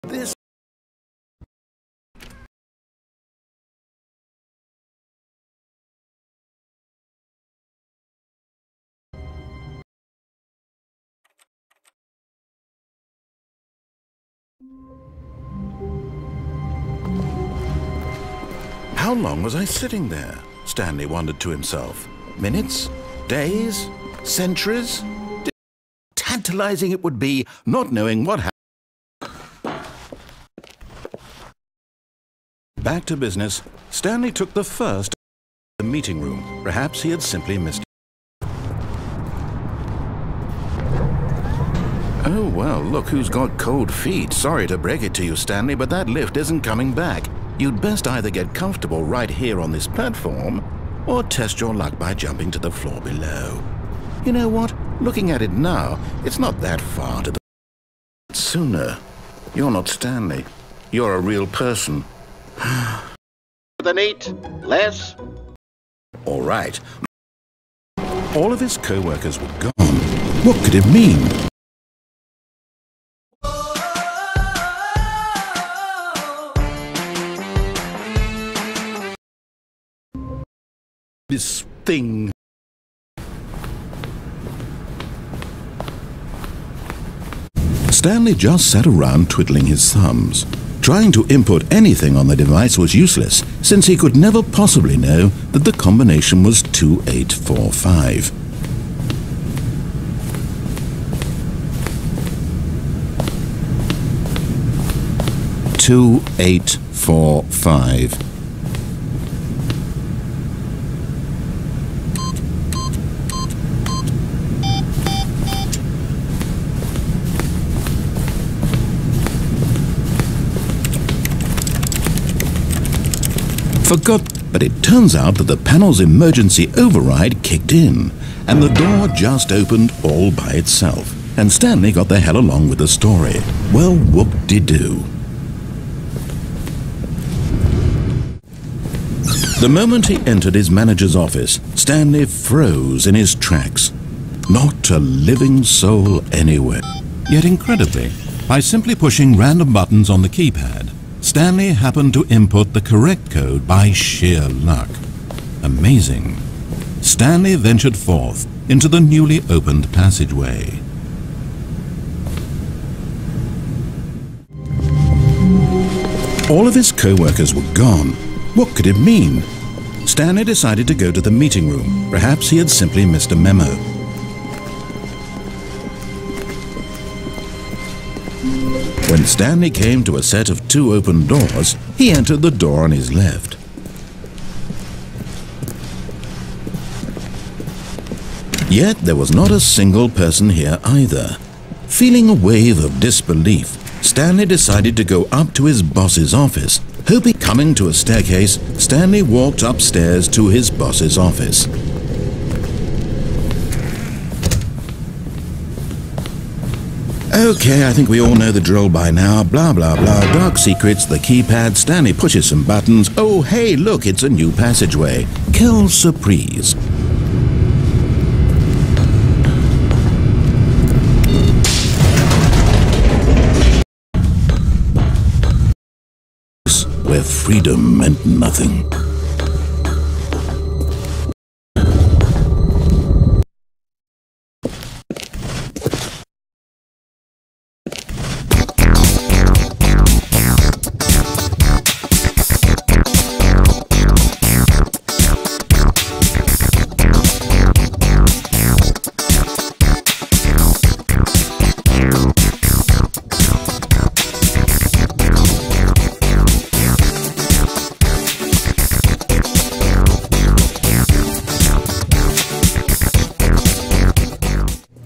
This How long was I sitting there? Stanley wondered to himself. Minutes? Days? Centuries? Tantalizing it would be, not knowing what happened. Back to business, Stanley took the first to the meeting room. Perhaps he had simply missed it. Oh, well, look who's got cold feet. Sorry to break it to you, Stanley, but that lift isn't coming back. You'd best either get comfortable right here on this platform, or test your luck by jumping to the floor below. You know what? Looking at it now, it's not that far to the... Sooner. You're not Stanley. You're a real person. Than 8, less. All right. All of his co-workers were gone. What could it mean? This thing. Stanley just sat around twiddling his thumbs. Trying to input anything on the device was useless, since he could never possibly know that the combination was 2845. But it turns out that the panel's emergency override kicked in, and the door just opened all by itself, and Stanley got the hell along with the story. Well, whoop-de-doo. The moment he entered his manager's office, Stanley froze in his tracks. Not a living soul anywhere. Yet incredibly, by simply pushing random buttons on the keypad, Stanley happened to input the correct code by sheer luck. Amazing. Stanley ventured forth into the newly opened passageway. All of his co-workers were gone. What could it mean? Stanley decided to go to the meeting room. Perhaps he had simply missed a memo. When Stanley came to a set of 2 open doors, he entered the door on his left. Yet there was not a single person here either. Feeling a wave of disbelief, Stanley decided to go up to his boss's office. Hoping coming to a staircase, Stanley walked upstairs to his boss's office. Okay, I think we all know the drill by now. Blah, blah, blah. Dark secrets, the keypad. Stanley pushes some buttons. Oh, hey, look, it's a new passageway. Quelle surprise. Where freedom meant nothing.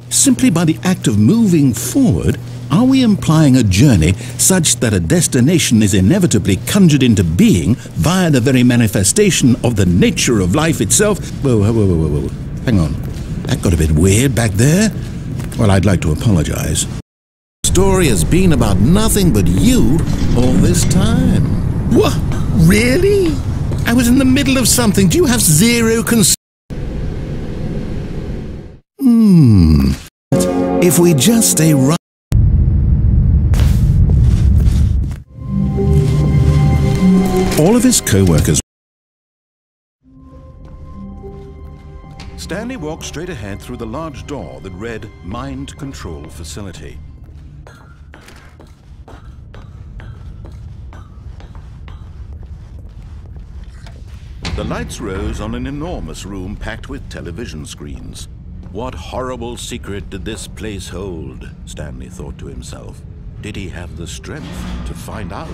Simply by the act of moving forward, are we implying a journey such that a destination is inevitably conjured into being via the very manifestation of the nature of life itself? Whoa, whoa, whoa, whoa, whoa. Hang on. That got a bit weird back there. Well, I'd like to apologize. The story has been about nothing but you all this time. What? Really? I was in the middle of something. Do you have zero concern? If we just stay right... All of his co-workers... Stanley walked straight ahead through the large door that read Mind Control Facility. The lights rose on an enormous room packed with television screens. What horrible secret did this place hold? Stanley thought to himself. Did he have the strength to find out?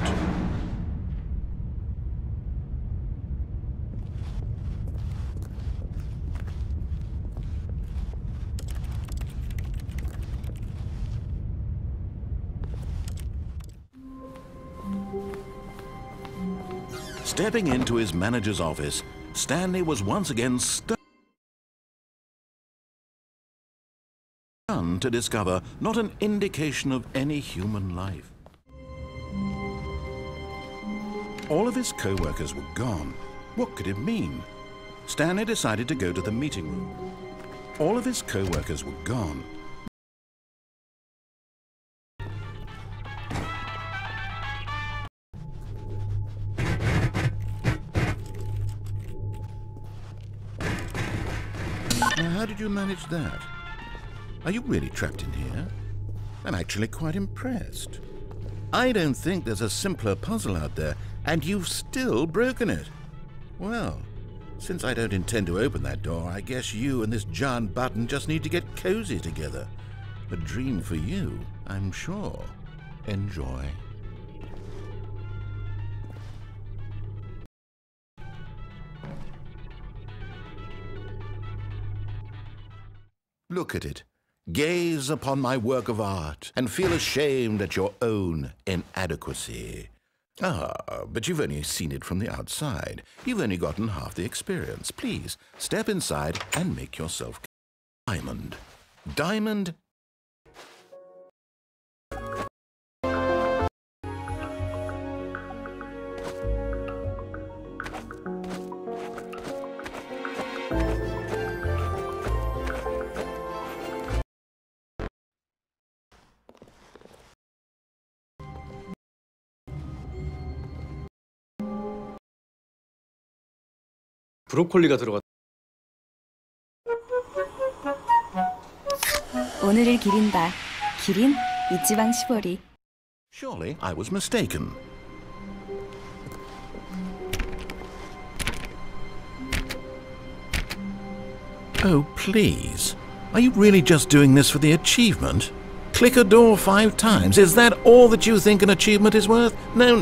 Stepping into his manager's office, Stanley was once again stunned to discover not an indication of any human life. All of his co-workers were gone. What could it mean? Stanley decided to go to the meeting room. All of his co-workers were gone. Now, how did you manage that? Are you really trapped in here? I'm actually quite impressed. I don't think there's a simpler puzzle out there, and you've still broken it. Well, since I don't intend to open that door, I guess you and this giant button just need to get cozy together. A dream for you, I'm sure. Enjoy. Look at it. Gaze upon my work of art and feel ashamed at your own inadequacy. Ah, but you've only seen it from the outside. You've only gotten half the experience. Please, step inside and make yourself Diamond. Diamond. 브로콜리가 들어갔. 오늘을 기린다. 기린 이지방 시보리. Surely I was mistaken. Oh, please. Are you really just doing this for the achievement? Click a door 5 times. Is that all that you think an achievement is worth? No.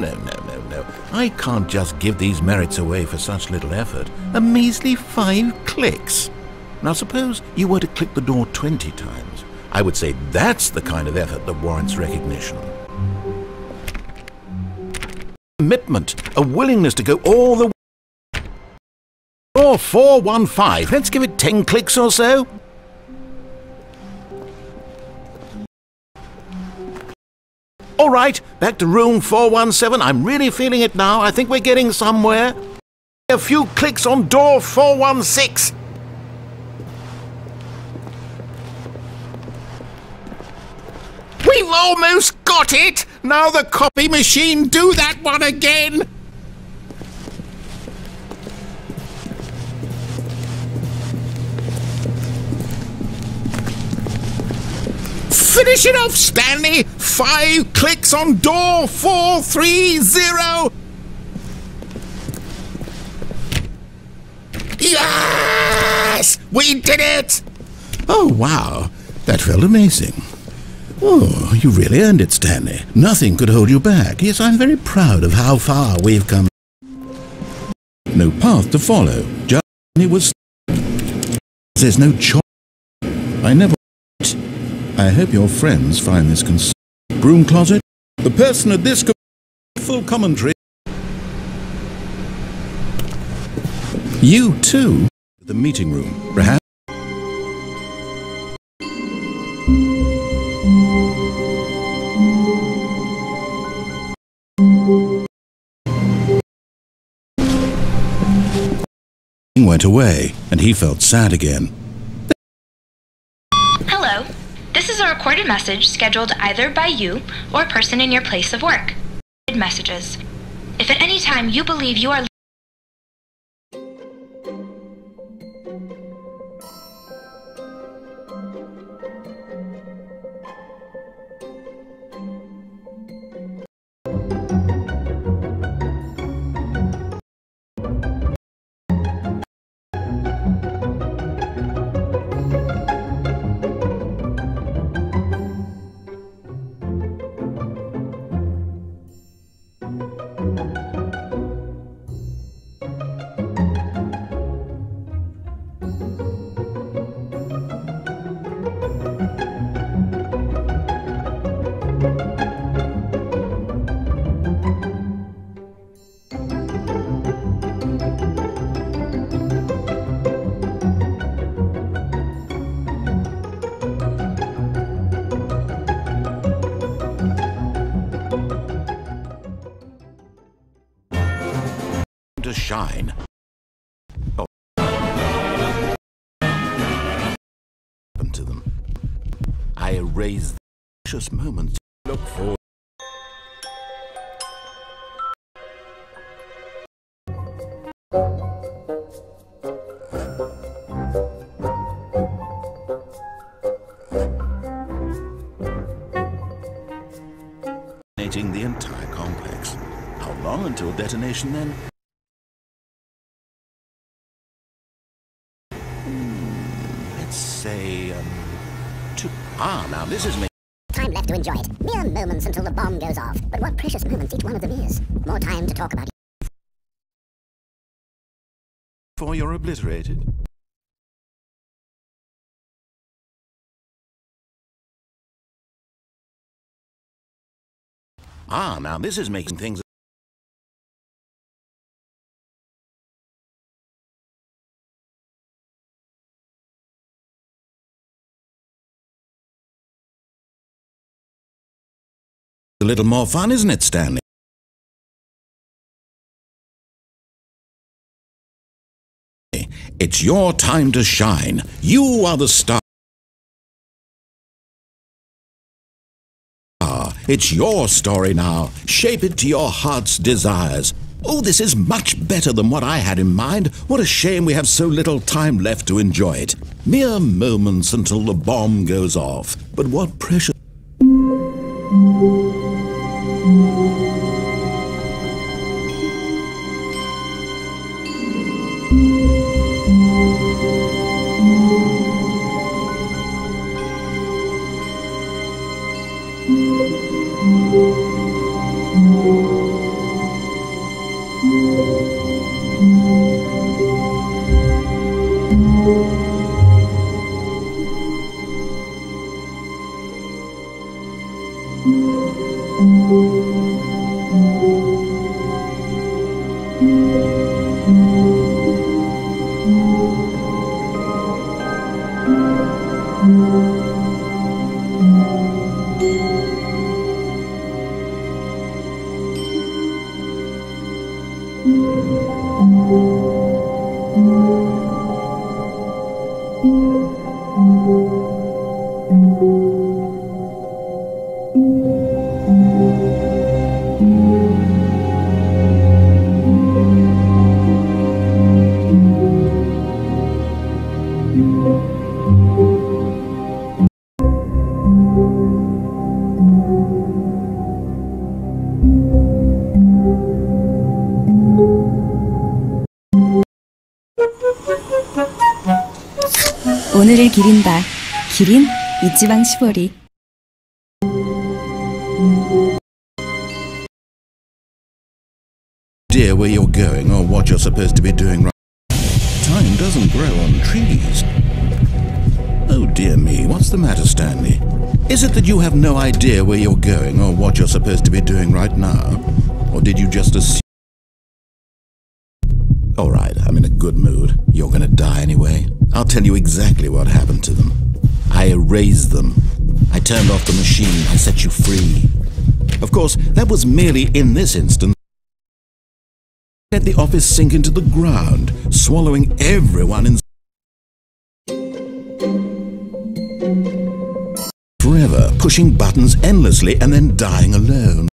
I can't just give these merits away for such little effort. A measly 5 clicks. Now suppose you were to click the door 20 times. I would say that's the kind of effort that warrants recognition. Commitment, a willingness to go all the way. Door 415. Let's give it 10 clicks or so. All right, back to room 417. I'm really feeling it now. I think we're getting somewhere. A few clicks on door 416. We've almost got it! Now the copy machine, do that one again! Finish it off, Stanley! 5 clicks on door 430! Yes! We did it! Oh, wow. That felt amazing. Oh, you really earned it, Stanley. Nothing could hold you back. Yes, I'm very proud of how far we've come. No path to follow. Just it was. There's no choice. I never. I hope your friends find this broom closet. The person at this full commentary. You too. The meeting room, perhaps. Went away, and he felt sad again. Hello. This is a recorded message scheduled either by you or a person in your place of work. Messages. If at any time you believe you are to shine. Oh. Happened to them. I erased the precious moments. Look for. Detonating the entire complex. How long until detonation then? Let's say, 2. Ah, now this is me. Time left to enjoy it. Mere moments until the bomb goes off. But what precious moments each one of them is. More time to talk about it. Before you're obliterated. Ah, now this is making things. A little more fun, isn't it, Stanley? It's your time to shine. You are the star. It's your story now. Shape it to your heart's desires. Oh, this is much better than what I had in mind. What a shame we have so little time left to enjoy it. Mere moments until the bomb goes off. But what precious... 오늘을 기린다. 기린 이지방 시보리. Idea where you're going or what you're supposed to be doing right. Time doesn't grow on trees. Oh dear me, what's the matter, Stanley? Is it that you have no idea where you're going or what you're supposed to be doing right now? Or did you just assume? Alright, I'm in a good mood. You're gonna die anyway. I'll tell you exactly what happened to them. I erased them. I turned off the machine. I set you free. Of course, that was merely in this instance. Let the office sink into the ground, swallowing everyone in forever, pushing buttons endlessly and then dying alone.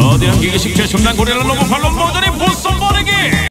거대한 기계식 최첨단 고릴라 로봇 발로 모더니 보스 버리기.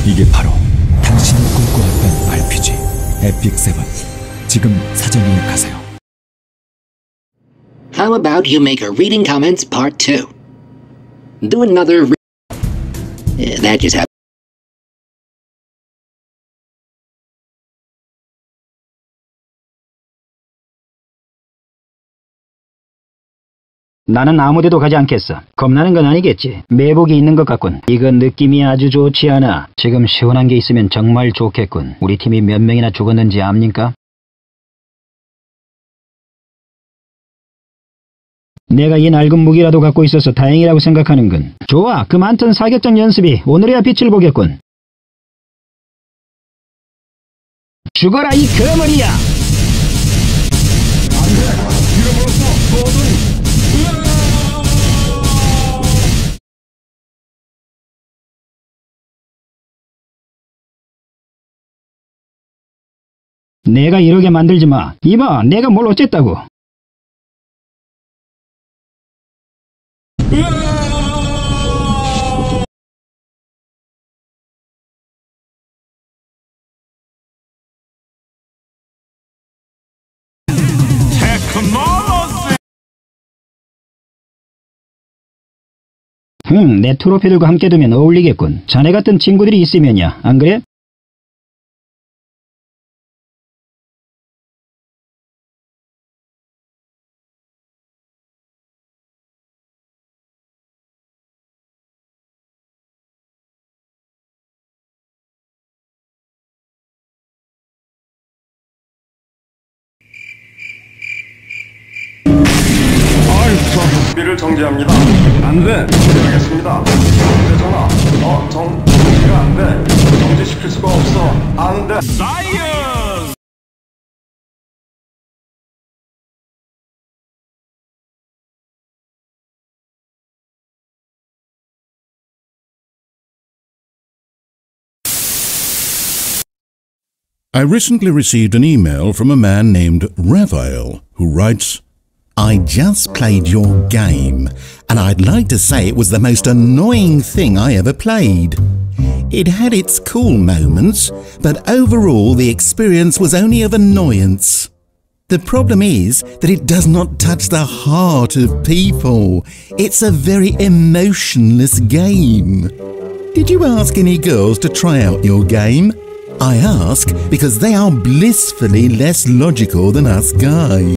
이게 바로 당신이 꿈꿔왔던 RPG 에픽 7. 지금 사전 예약하세요. How about you make a reading comments part 2? Do another that just happened. 나는 아무데도 가지 않겠어. 겁나는 건 아니겠지. 매복이 있는 것 같군. 이건 느낌이 아주 좋지 않아. 지금 시원한 게 있으면 정말 좋겠군. 우리 팀이 몇 명이나 죽었는지 압니까? 내가 이 낡은 무기라도 갖고 있어서 다행이라고 생각하는군. 좋아, 그 많던 사격장 연습이 오늘에야 빛을 보겠군. 죽어라 이 거머리야! 내가 이러게 만들지 마. 이봐, 내가 뭘 어쨌다고. 내 트로피들과 함께 두면 어울리겠군. 자네 같은 친구들이 있으면야, 안 그래? 준비를 정지합니다. 안 돼. 정지하겠습니다. 휴대전화. 정지가 안 돼. 정지시킬 수가 없어. 안 돼. 사이언스! I recently received an email from a man named Raphael, who writes, I just played your game, and I'd like to say it was the most annoying thing I ever played. It had its cool moments, but overall the experience was only of annoyance. The problem is that it does not touch the heart of people. It's a very emotionless game. Did you ask any girls to try out your game? I ask because they are blissfully less logical than us guys.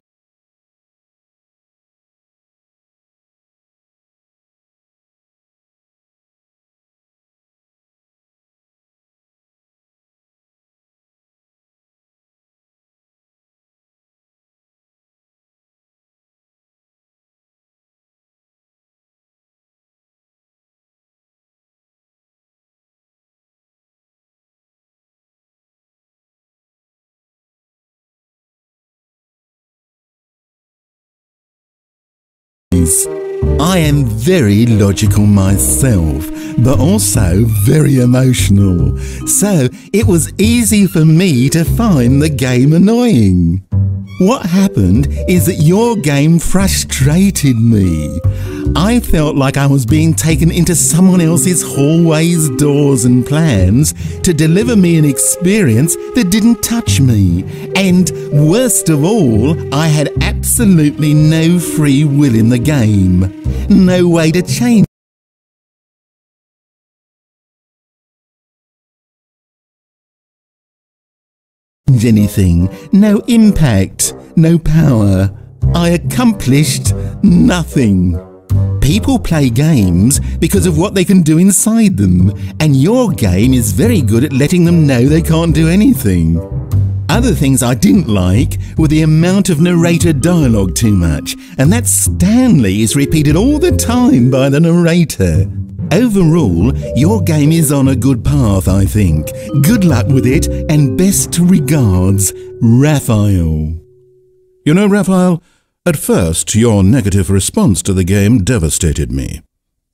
I am very logical myself, but also very emotional, so it was easy for me to find the game annoying. What happened is that your game frustrated me. I felt like I was being taken into someone else's hallways, doors and plans to deliver me an experience that didn't touch me. And worst of all, I had absolutely no free will in the game. No way to change anything, no impact, no power. I accomplished nothing. People play games because of what they can do inside them, and your game is very good at letting them know they can't do anything. Other things I didn't like were the amount of narrator dialogue too much, and that Stanley is repeated all the time by the narrator. Overall, your game is on a good path, I think. Good luck with it, and best regards, Raphael. You know, Raphael, at first your negative response to the game devastated me.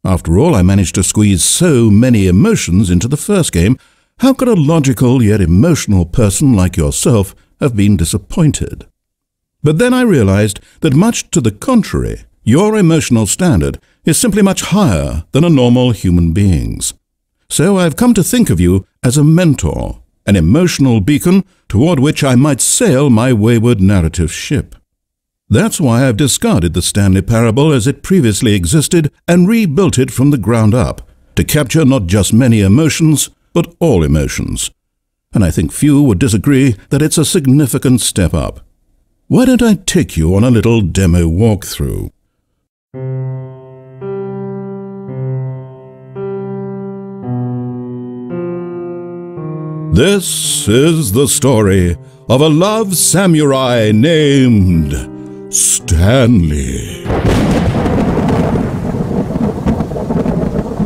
After all, I managed to squeeze so many emotions into the first game. How could a logical yet emotional person like yourself have been disappointed? But then I realized that much to the contrary, your emotional standard is simply much higher than a normal human being's. So I've come to think of you as a mentor, an emotional beacon toward which I might sail my wayward narrative ship. That's why I've discarded the Stanley Parable as it previously existed and rebuilt it from the ground up, to capture not just many emotions, but all emotions. And I think few would disagree that it's a significant step up. Why don't I take you on a little demo walkthrough? This is the story of a love samurai named Stanley.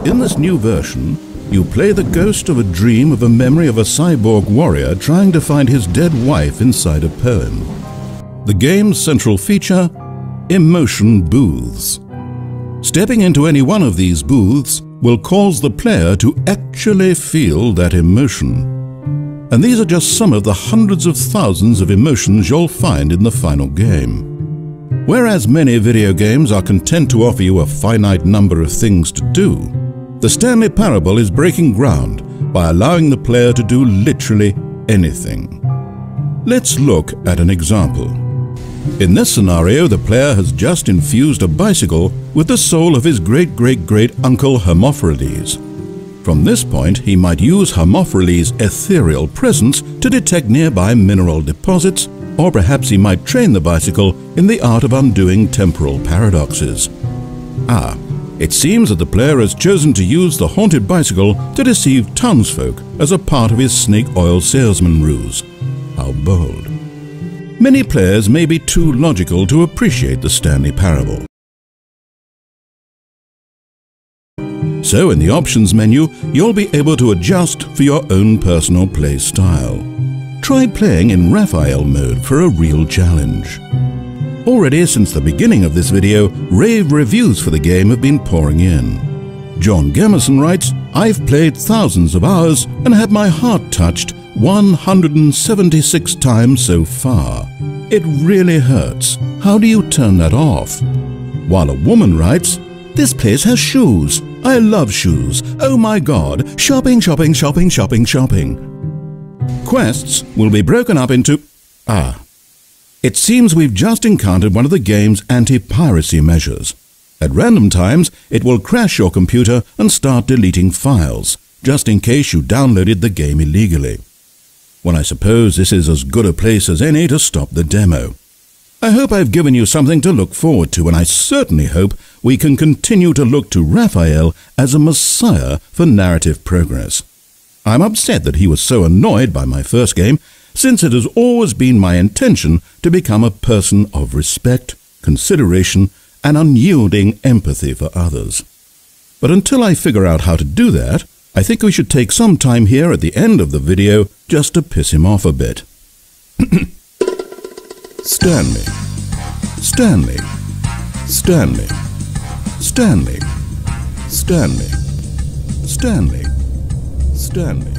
In this new version, you play the ghost of a dream of a memory of a cyborg warrior trying to find his dead wife inside a poem. The game's central feature, emotion booths. Stepping into any one of these booths will cause the player to actually feel that emotion. And these are just some of the hundreds of thousands of emotions you'll find in the final game. Whereas many video games are content to offer you a finite number of things to do, the Stanley Parable is breaking ground by allowing the player to do literally anything. Let's look at an example. In this scenario, the player has just infused a bicycle with the soul of his great-great-great-uncle Hermophrides. From this point, he might use Hermophrides' ethereal presence to detect nearby mineral deposits, or perhaps he might train the bicycle in the art of undoing temporal paradoxes. It seems that the player has chosen to use the haunted bicycle to deceive townsfolk as a part of his snake oil salesman ruse. How bold. Many players may be too logical to appreciate the Stanley Parable. So in the options menu, you'll be able to adjust for your own personal play style. Try playing in Raphael mode for a real challenge. Already since the beginning of this video, rave reviews for the game have been pouring in. John Gamerson writes, "I've played thousands of hours and had my heart touched 176 times so far. It really hurts. How do you turn that off?" While a woman writes, "This place has shoes. I love shoes. Oh my god. Shopping, shopping, shopping, shopping, shopping." Quests will be broken up into... It seems we've just encountered one of the game's anti-piracy measures. At random times, it will crash your computer and start deleting files, just in case you downloaded the game illegally. Well, I suppose this is as good a place as any to stop the demo. I hope I've given you something to look forward to, and I certainly hope we can continue to look to Raphael as a messiah for narrative progress. I'm upset that he was so annoyed by my first game, since it has always been my intention to become a person of respect, consideration, and unyielding empathy for others. But until I figure out how to do that, I think we should take some time here at the end of the video just to piss him off a bit. Stanley, Stanley, Stanley, Stanley, Stanley, Stanley, Stanley.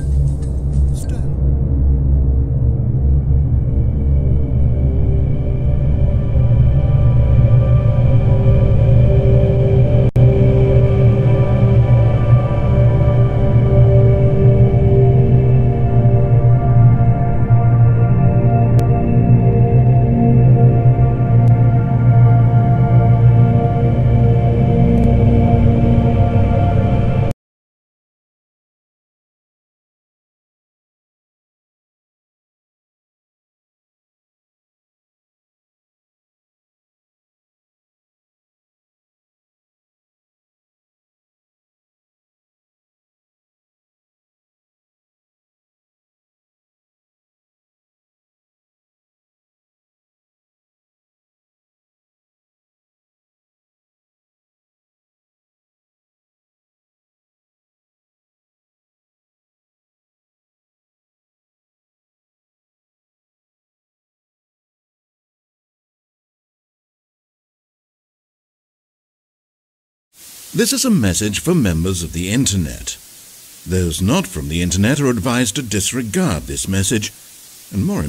This is a message for members of the Internet. Those not from the Internet are advised to disregard this message, and more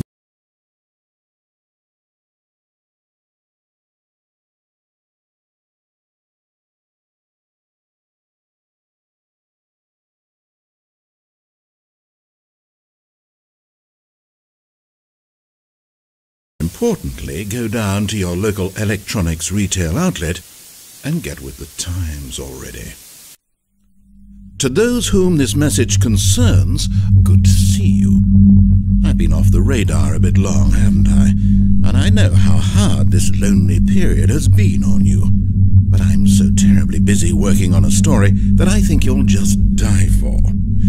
importantly, go down to your local electronics retail outlet and get with the times already. To those whom this message concerns, good to see you. I've been off the radar a bit long, haven't I? And I know how hard this lonely period has been on you. But I'm so terribly busy working on a story that I think you'll just die for.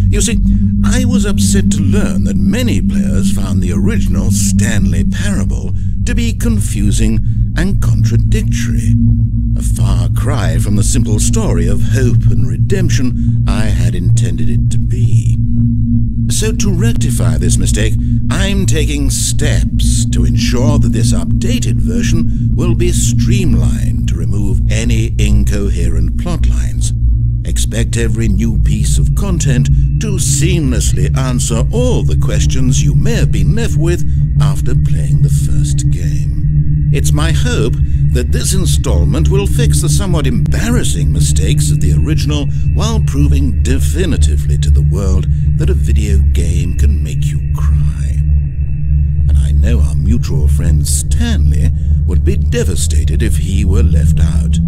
You see, I was upset to learn that many players found the original Stanley Parable to be confusing and contradictory. A far cry from the simple story of hope and redemption I had intended it to be. So to rectify this mistake, I'm taking steps to ensure that this updated version will be streamlined to remove any incoherent plotlines. Expect every new piece of content to seamlessly answer all the questions you may have been left with after playing the first game. It's my hope that this installment will fix the somewhat embarrassing mistakes of the original while proving definitively to the world that a video game can make you cry. And I know our mutual friend Stanley would be devastated if he were left out,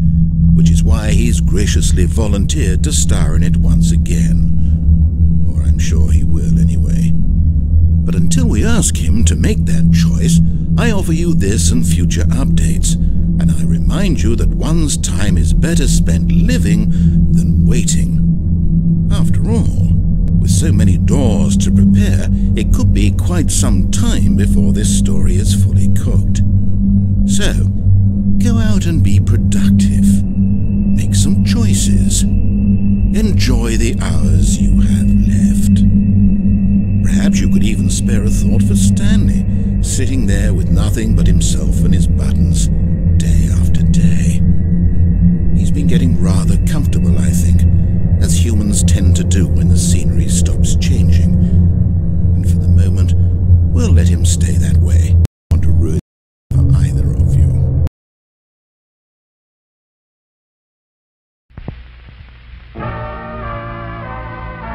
which is why he's graciously volunteered to star in it once again. Or I'm sure he will anyway. But until we ask him to make that choice, I offer you this and future updates, and I remind you that one's time is better spent living than waiting. After all, with so many doors to prepare, it could be quite some time before this story is fully cooked. So, go out and be productive. Make some choices. Enjoy the hours you have left. Perhaps you could even spare a thought for Stanley, sitting there with nothing but himself and his buttons, day after day. He's been getting rather comfortable, I think, as humans tend to do when the scenery stops changing. And for the moment, we'll let him stay that way. I don't want to ruin it for either of you.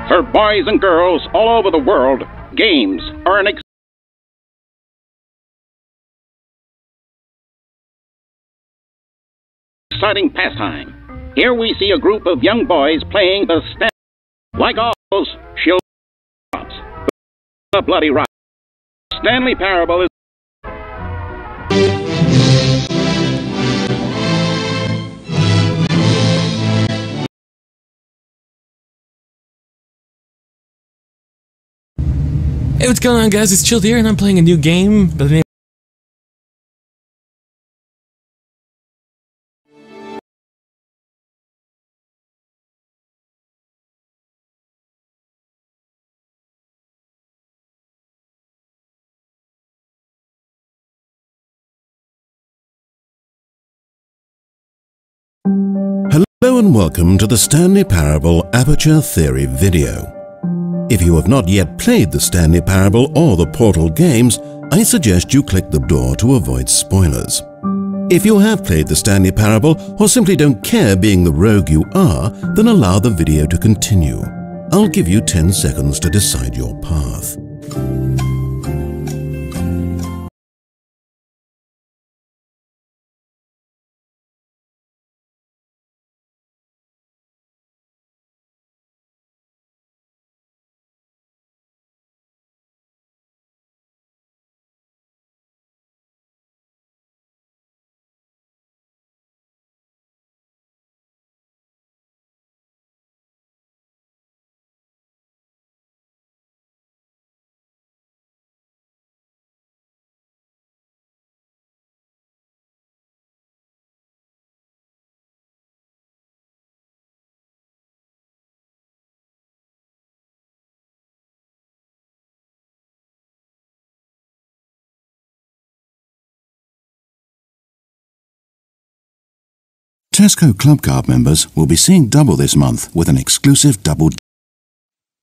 For boys and girls all over the world, games are an exciting pastime. Here we see a group of young boys playing the stand. Like all those, she'll a bloody rock. Stanley Parable is Hey, what's going on, guys? It's Chilled here, and I'm playing a new game by the name. Hello and welcome to the Stanley Parable Aperture Theory video. If you have not yet played the Stanley Parable or the Portal games, I suggest you click the door to avoid spoilers. If you have played the Stanley Parable or simply don't care being the rogue you are, then allow the video to continue. I'll give you 10 seconds to decide your path. Tesco Club Card members will be seeing double this month with an exclusive double.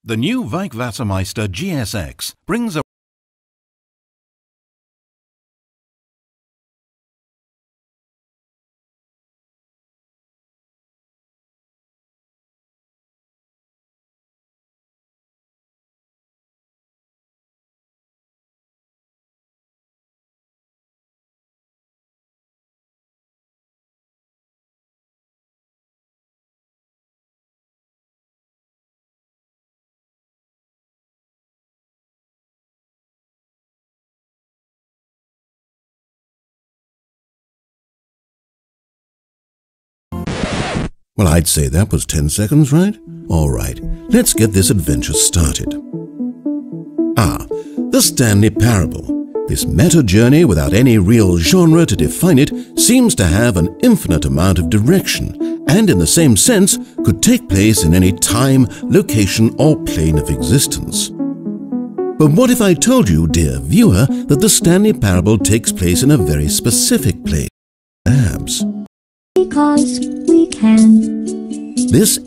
The new Weichwassermeister GSX brings a Well, I'd say that was 10 seconds, right? All right, let's get this adventure started. The Stanley Parable. This meta journey without any real genre to define it seems to have an infinite amount of direction and in the same sense could take place in any time, location or plane of existence. But what if I told you, dear viewer, that the Stanley Parable takes place in a very specific place? Labs. Because we can. This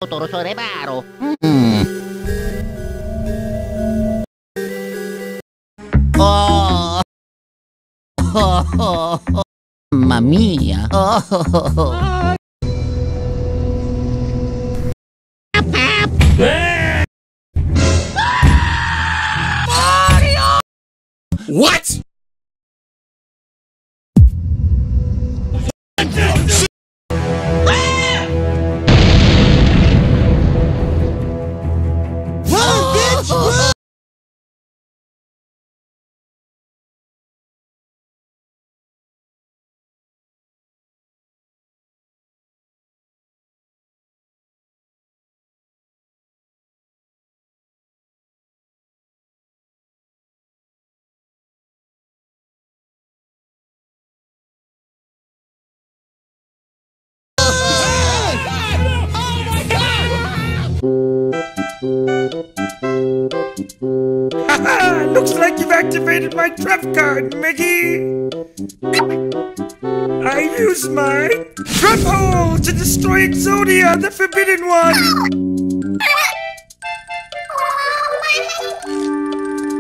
Torso reparo. Oh. Mamma mia. Mario! What? Looks like you've activated my trap card, Mickey. I use my trap hole to destroy Exodia, the Forbidden One.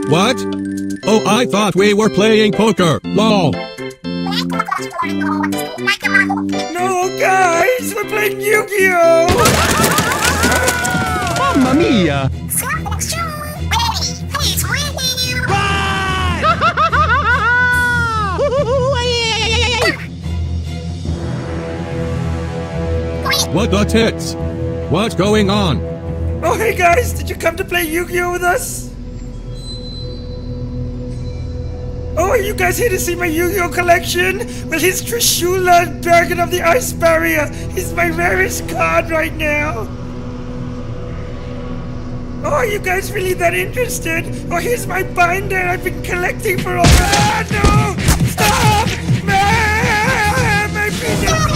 What? Oh, I thought we were playing poker. LOL. No, guys, we're playing Yu-Gi-Oh! Mamma mia! What the tits? What's going on? Oh, hey guys, did you come to play Yu-Gi-Oh with us? Oh, are you guys here to see my Yu-Gi-Oh collection? Well, here's Trishula, Dragon of the Ice Barrier. He's my rarest card right now. Oh, are you guys really that interested? Oh, here's my binder I've been collecting for all the... Ah, no! Stop! Man, my penis!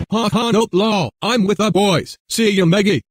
Ha nope law. I'm with the boys. See you, Meggy.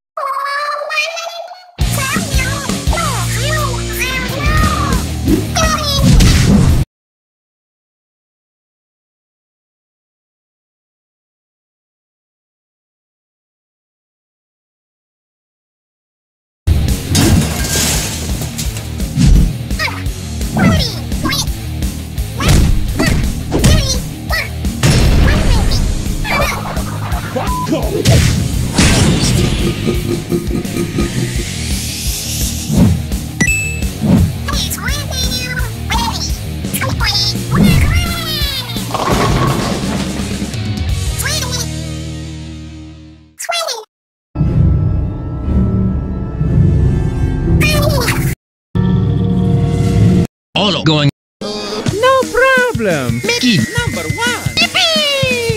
Going. No problem. Mickey. Number 1.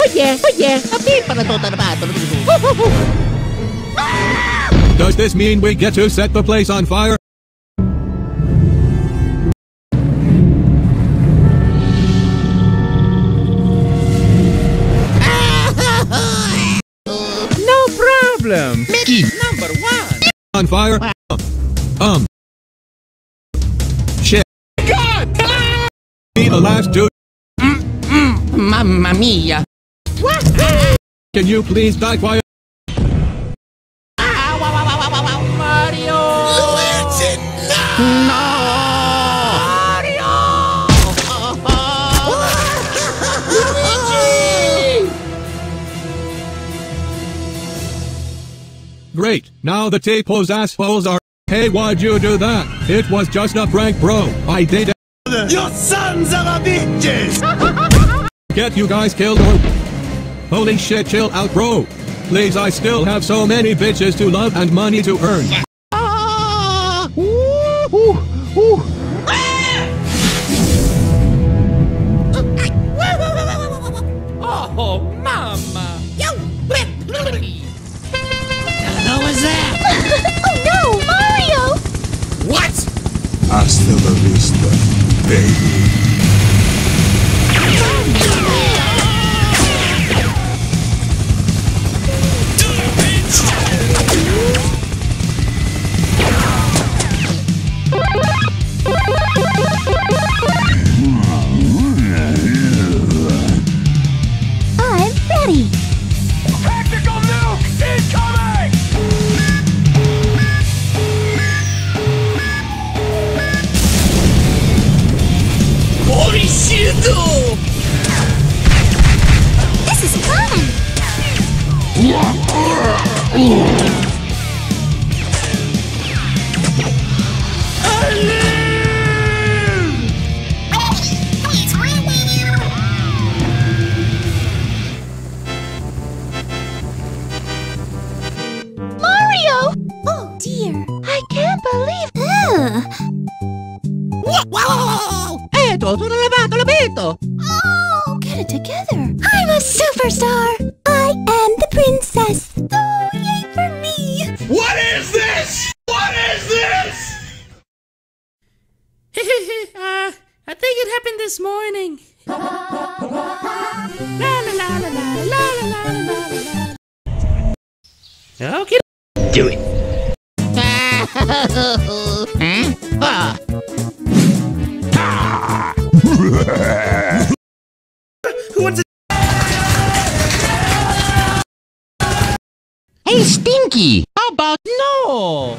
Oh yeah. Para Does this mean we get to set the place on fire? No problem. Mickey. Number 1. On fire? Shit. God! Be the last dude. Mamma mia. What? Can you please die quiet? Mario! Luigi, no! Mario! Luigi! Great. Now the T-pose assholes are. Hey, why'd you do that? It was just a prank, bro. I did it. You sons of a bitches! Get you guys killed or... Holy shit, chill out, bro. Please, I still have so many bitches to love and money to earn. Oh, mama! What was that? Oh no, Mario! What? Hasta la vista, baby. Mario! Oh dear, I can't believe. Eto, sono lavato, l'ho visto! Oh, get it together. I'm a superstar. I am the princess. Oh, yay for me. What is this? What is this? I think it happened this morning. La la la la la la la la la. Okay. Do it. Who wants to? Hey, Stinky! How about no?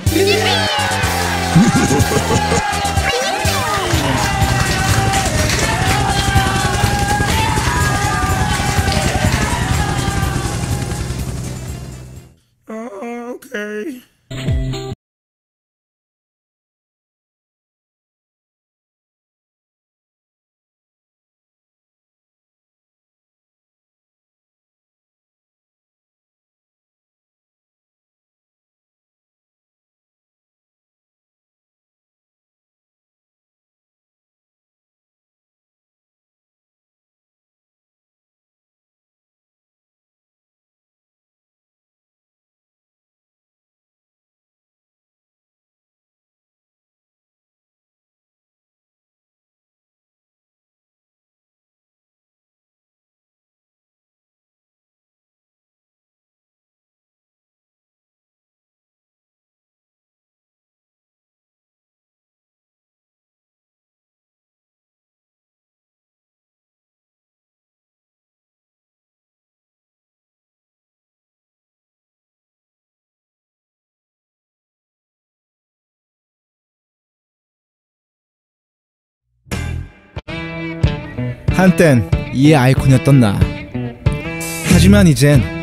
Okay. 한땐 이의 아이콘이었던 나. 하지만 이젠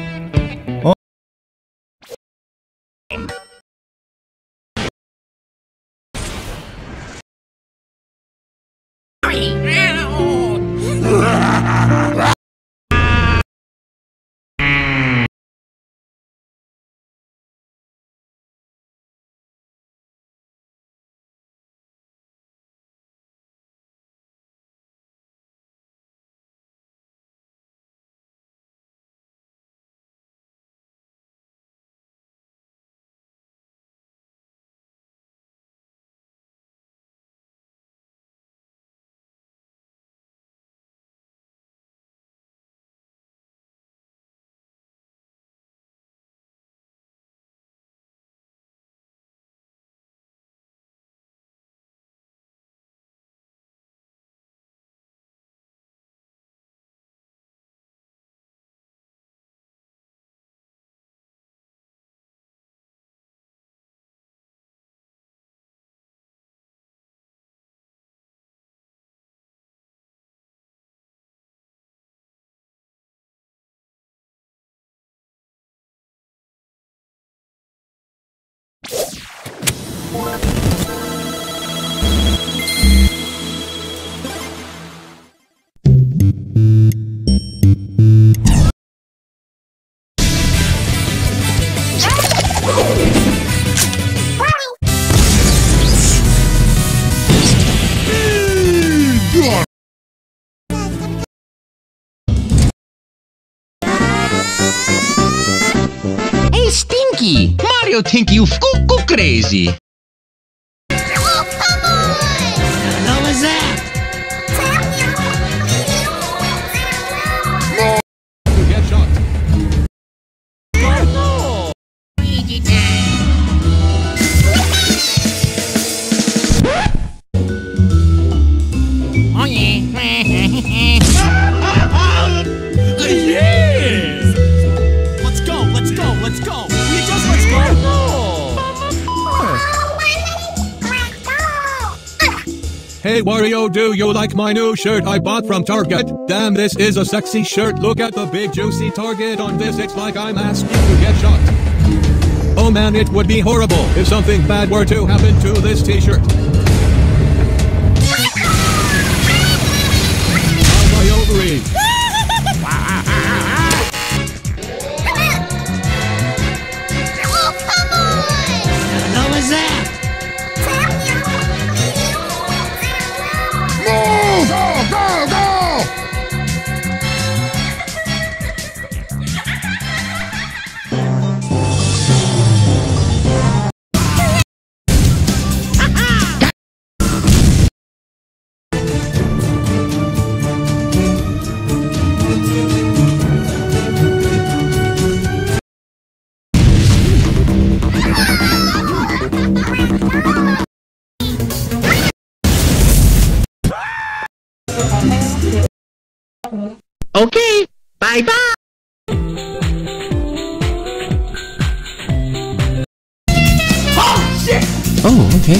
Hey, Stinky! Mario think you cuckoo crazy. Oh, come on! What was that? Get shot. No! Oh yeah! Yes! Let's go, let's go, let's go! We just let's go! Hey Wario, do you like my new shirt I bought from Target? Damn, this is a sexy shirt. Look at the big juicy target on this. It's like I'm asking to get shot. Oh man, it would be horrible if something bad were to happen to this t-shirt. Oh, my ovaries. What was that? Move! Go, go, go! Okay, bye-bye. Oh, shit! Oh, okay.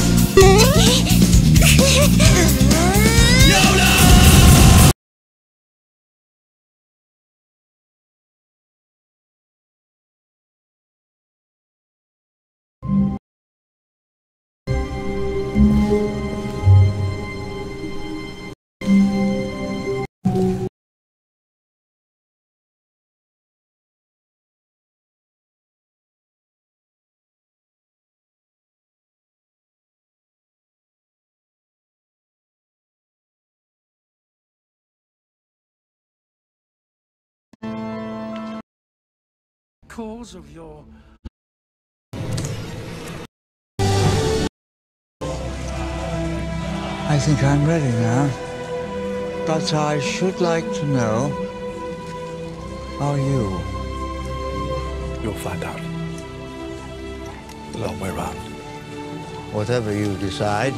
Cause of your... I think I'm ready now. But I should like to know, are you? You'll find out. The long way round. Whatever you decide.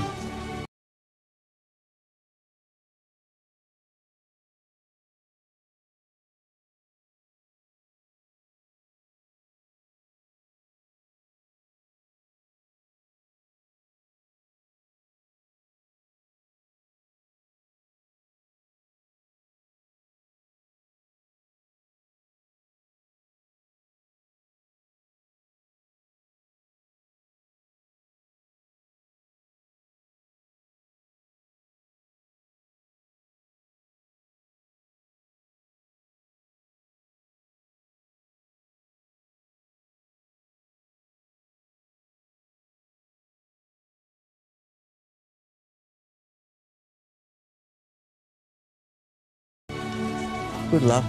Good luck,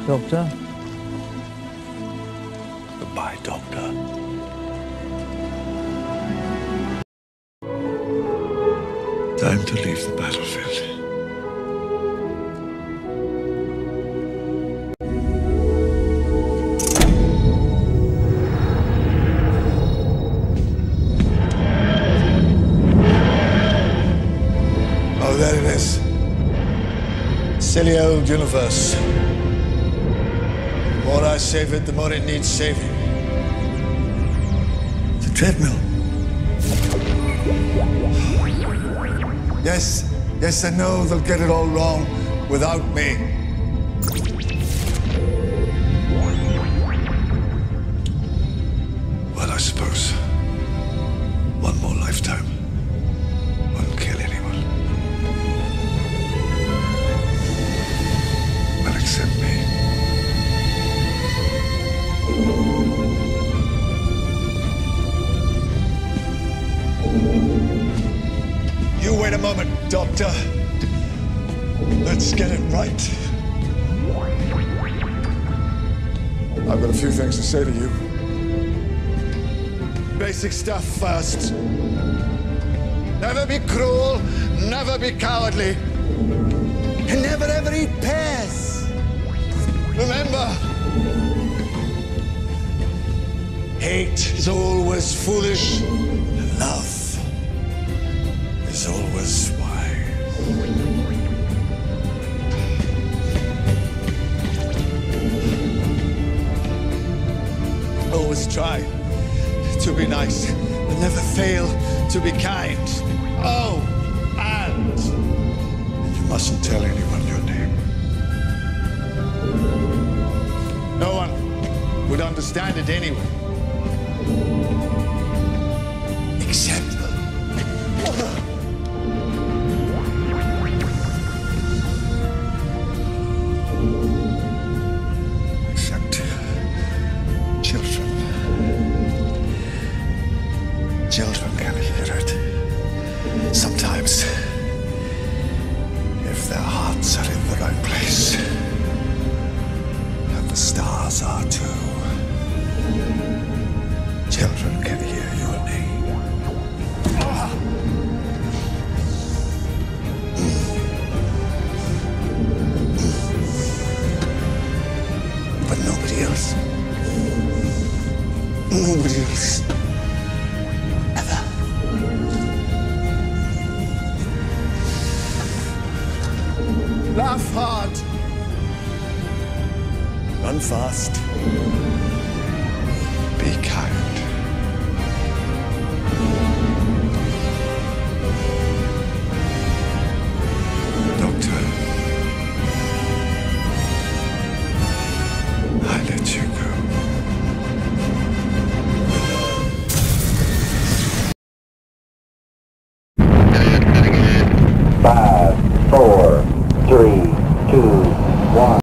Doctor. Goodbye, Doctor. Time to leave the battlefield. Oh, there it is. Silly old universe. The more I save it, the more it needs saving. The treadmill. Yes, I know they'll get it all wrong without me. Well, I suppose one more lifetime won't kill anyone. Well, except me. You wait a moment, Doctor. Let's get it right. I've got a few things to say to you. Basic stuff first. Never be cruel, never be cowardly, and never ever eat pears. Remember, hate is always foolish, and love is always wise. Always try to be nice, but never fail to be kind. Oh, and silence. And you mustn't tell anyone your name. No one would understand it anyway. Except... children. Children can hear it. Sometimes, if their hearts are in the right place, and the stars are too, children can hear your name. But nobody else. Nobody else. Ever. Laugh hard. Run fast. Be kind. Doctor, I let you go. 5, 4, 3, 2, 1.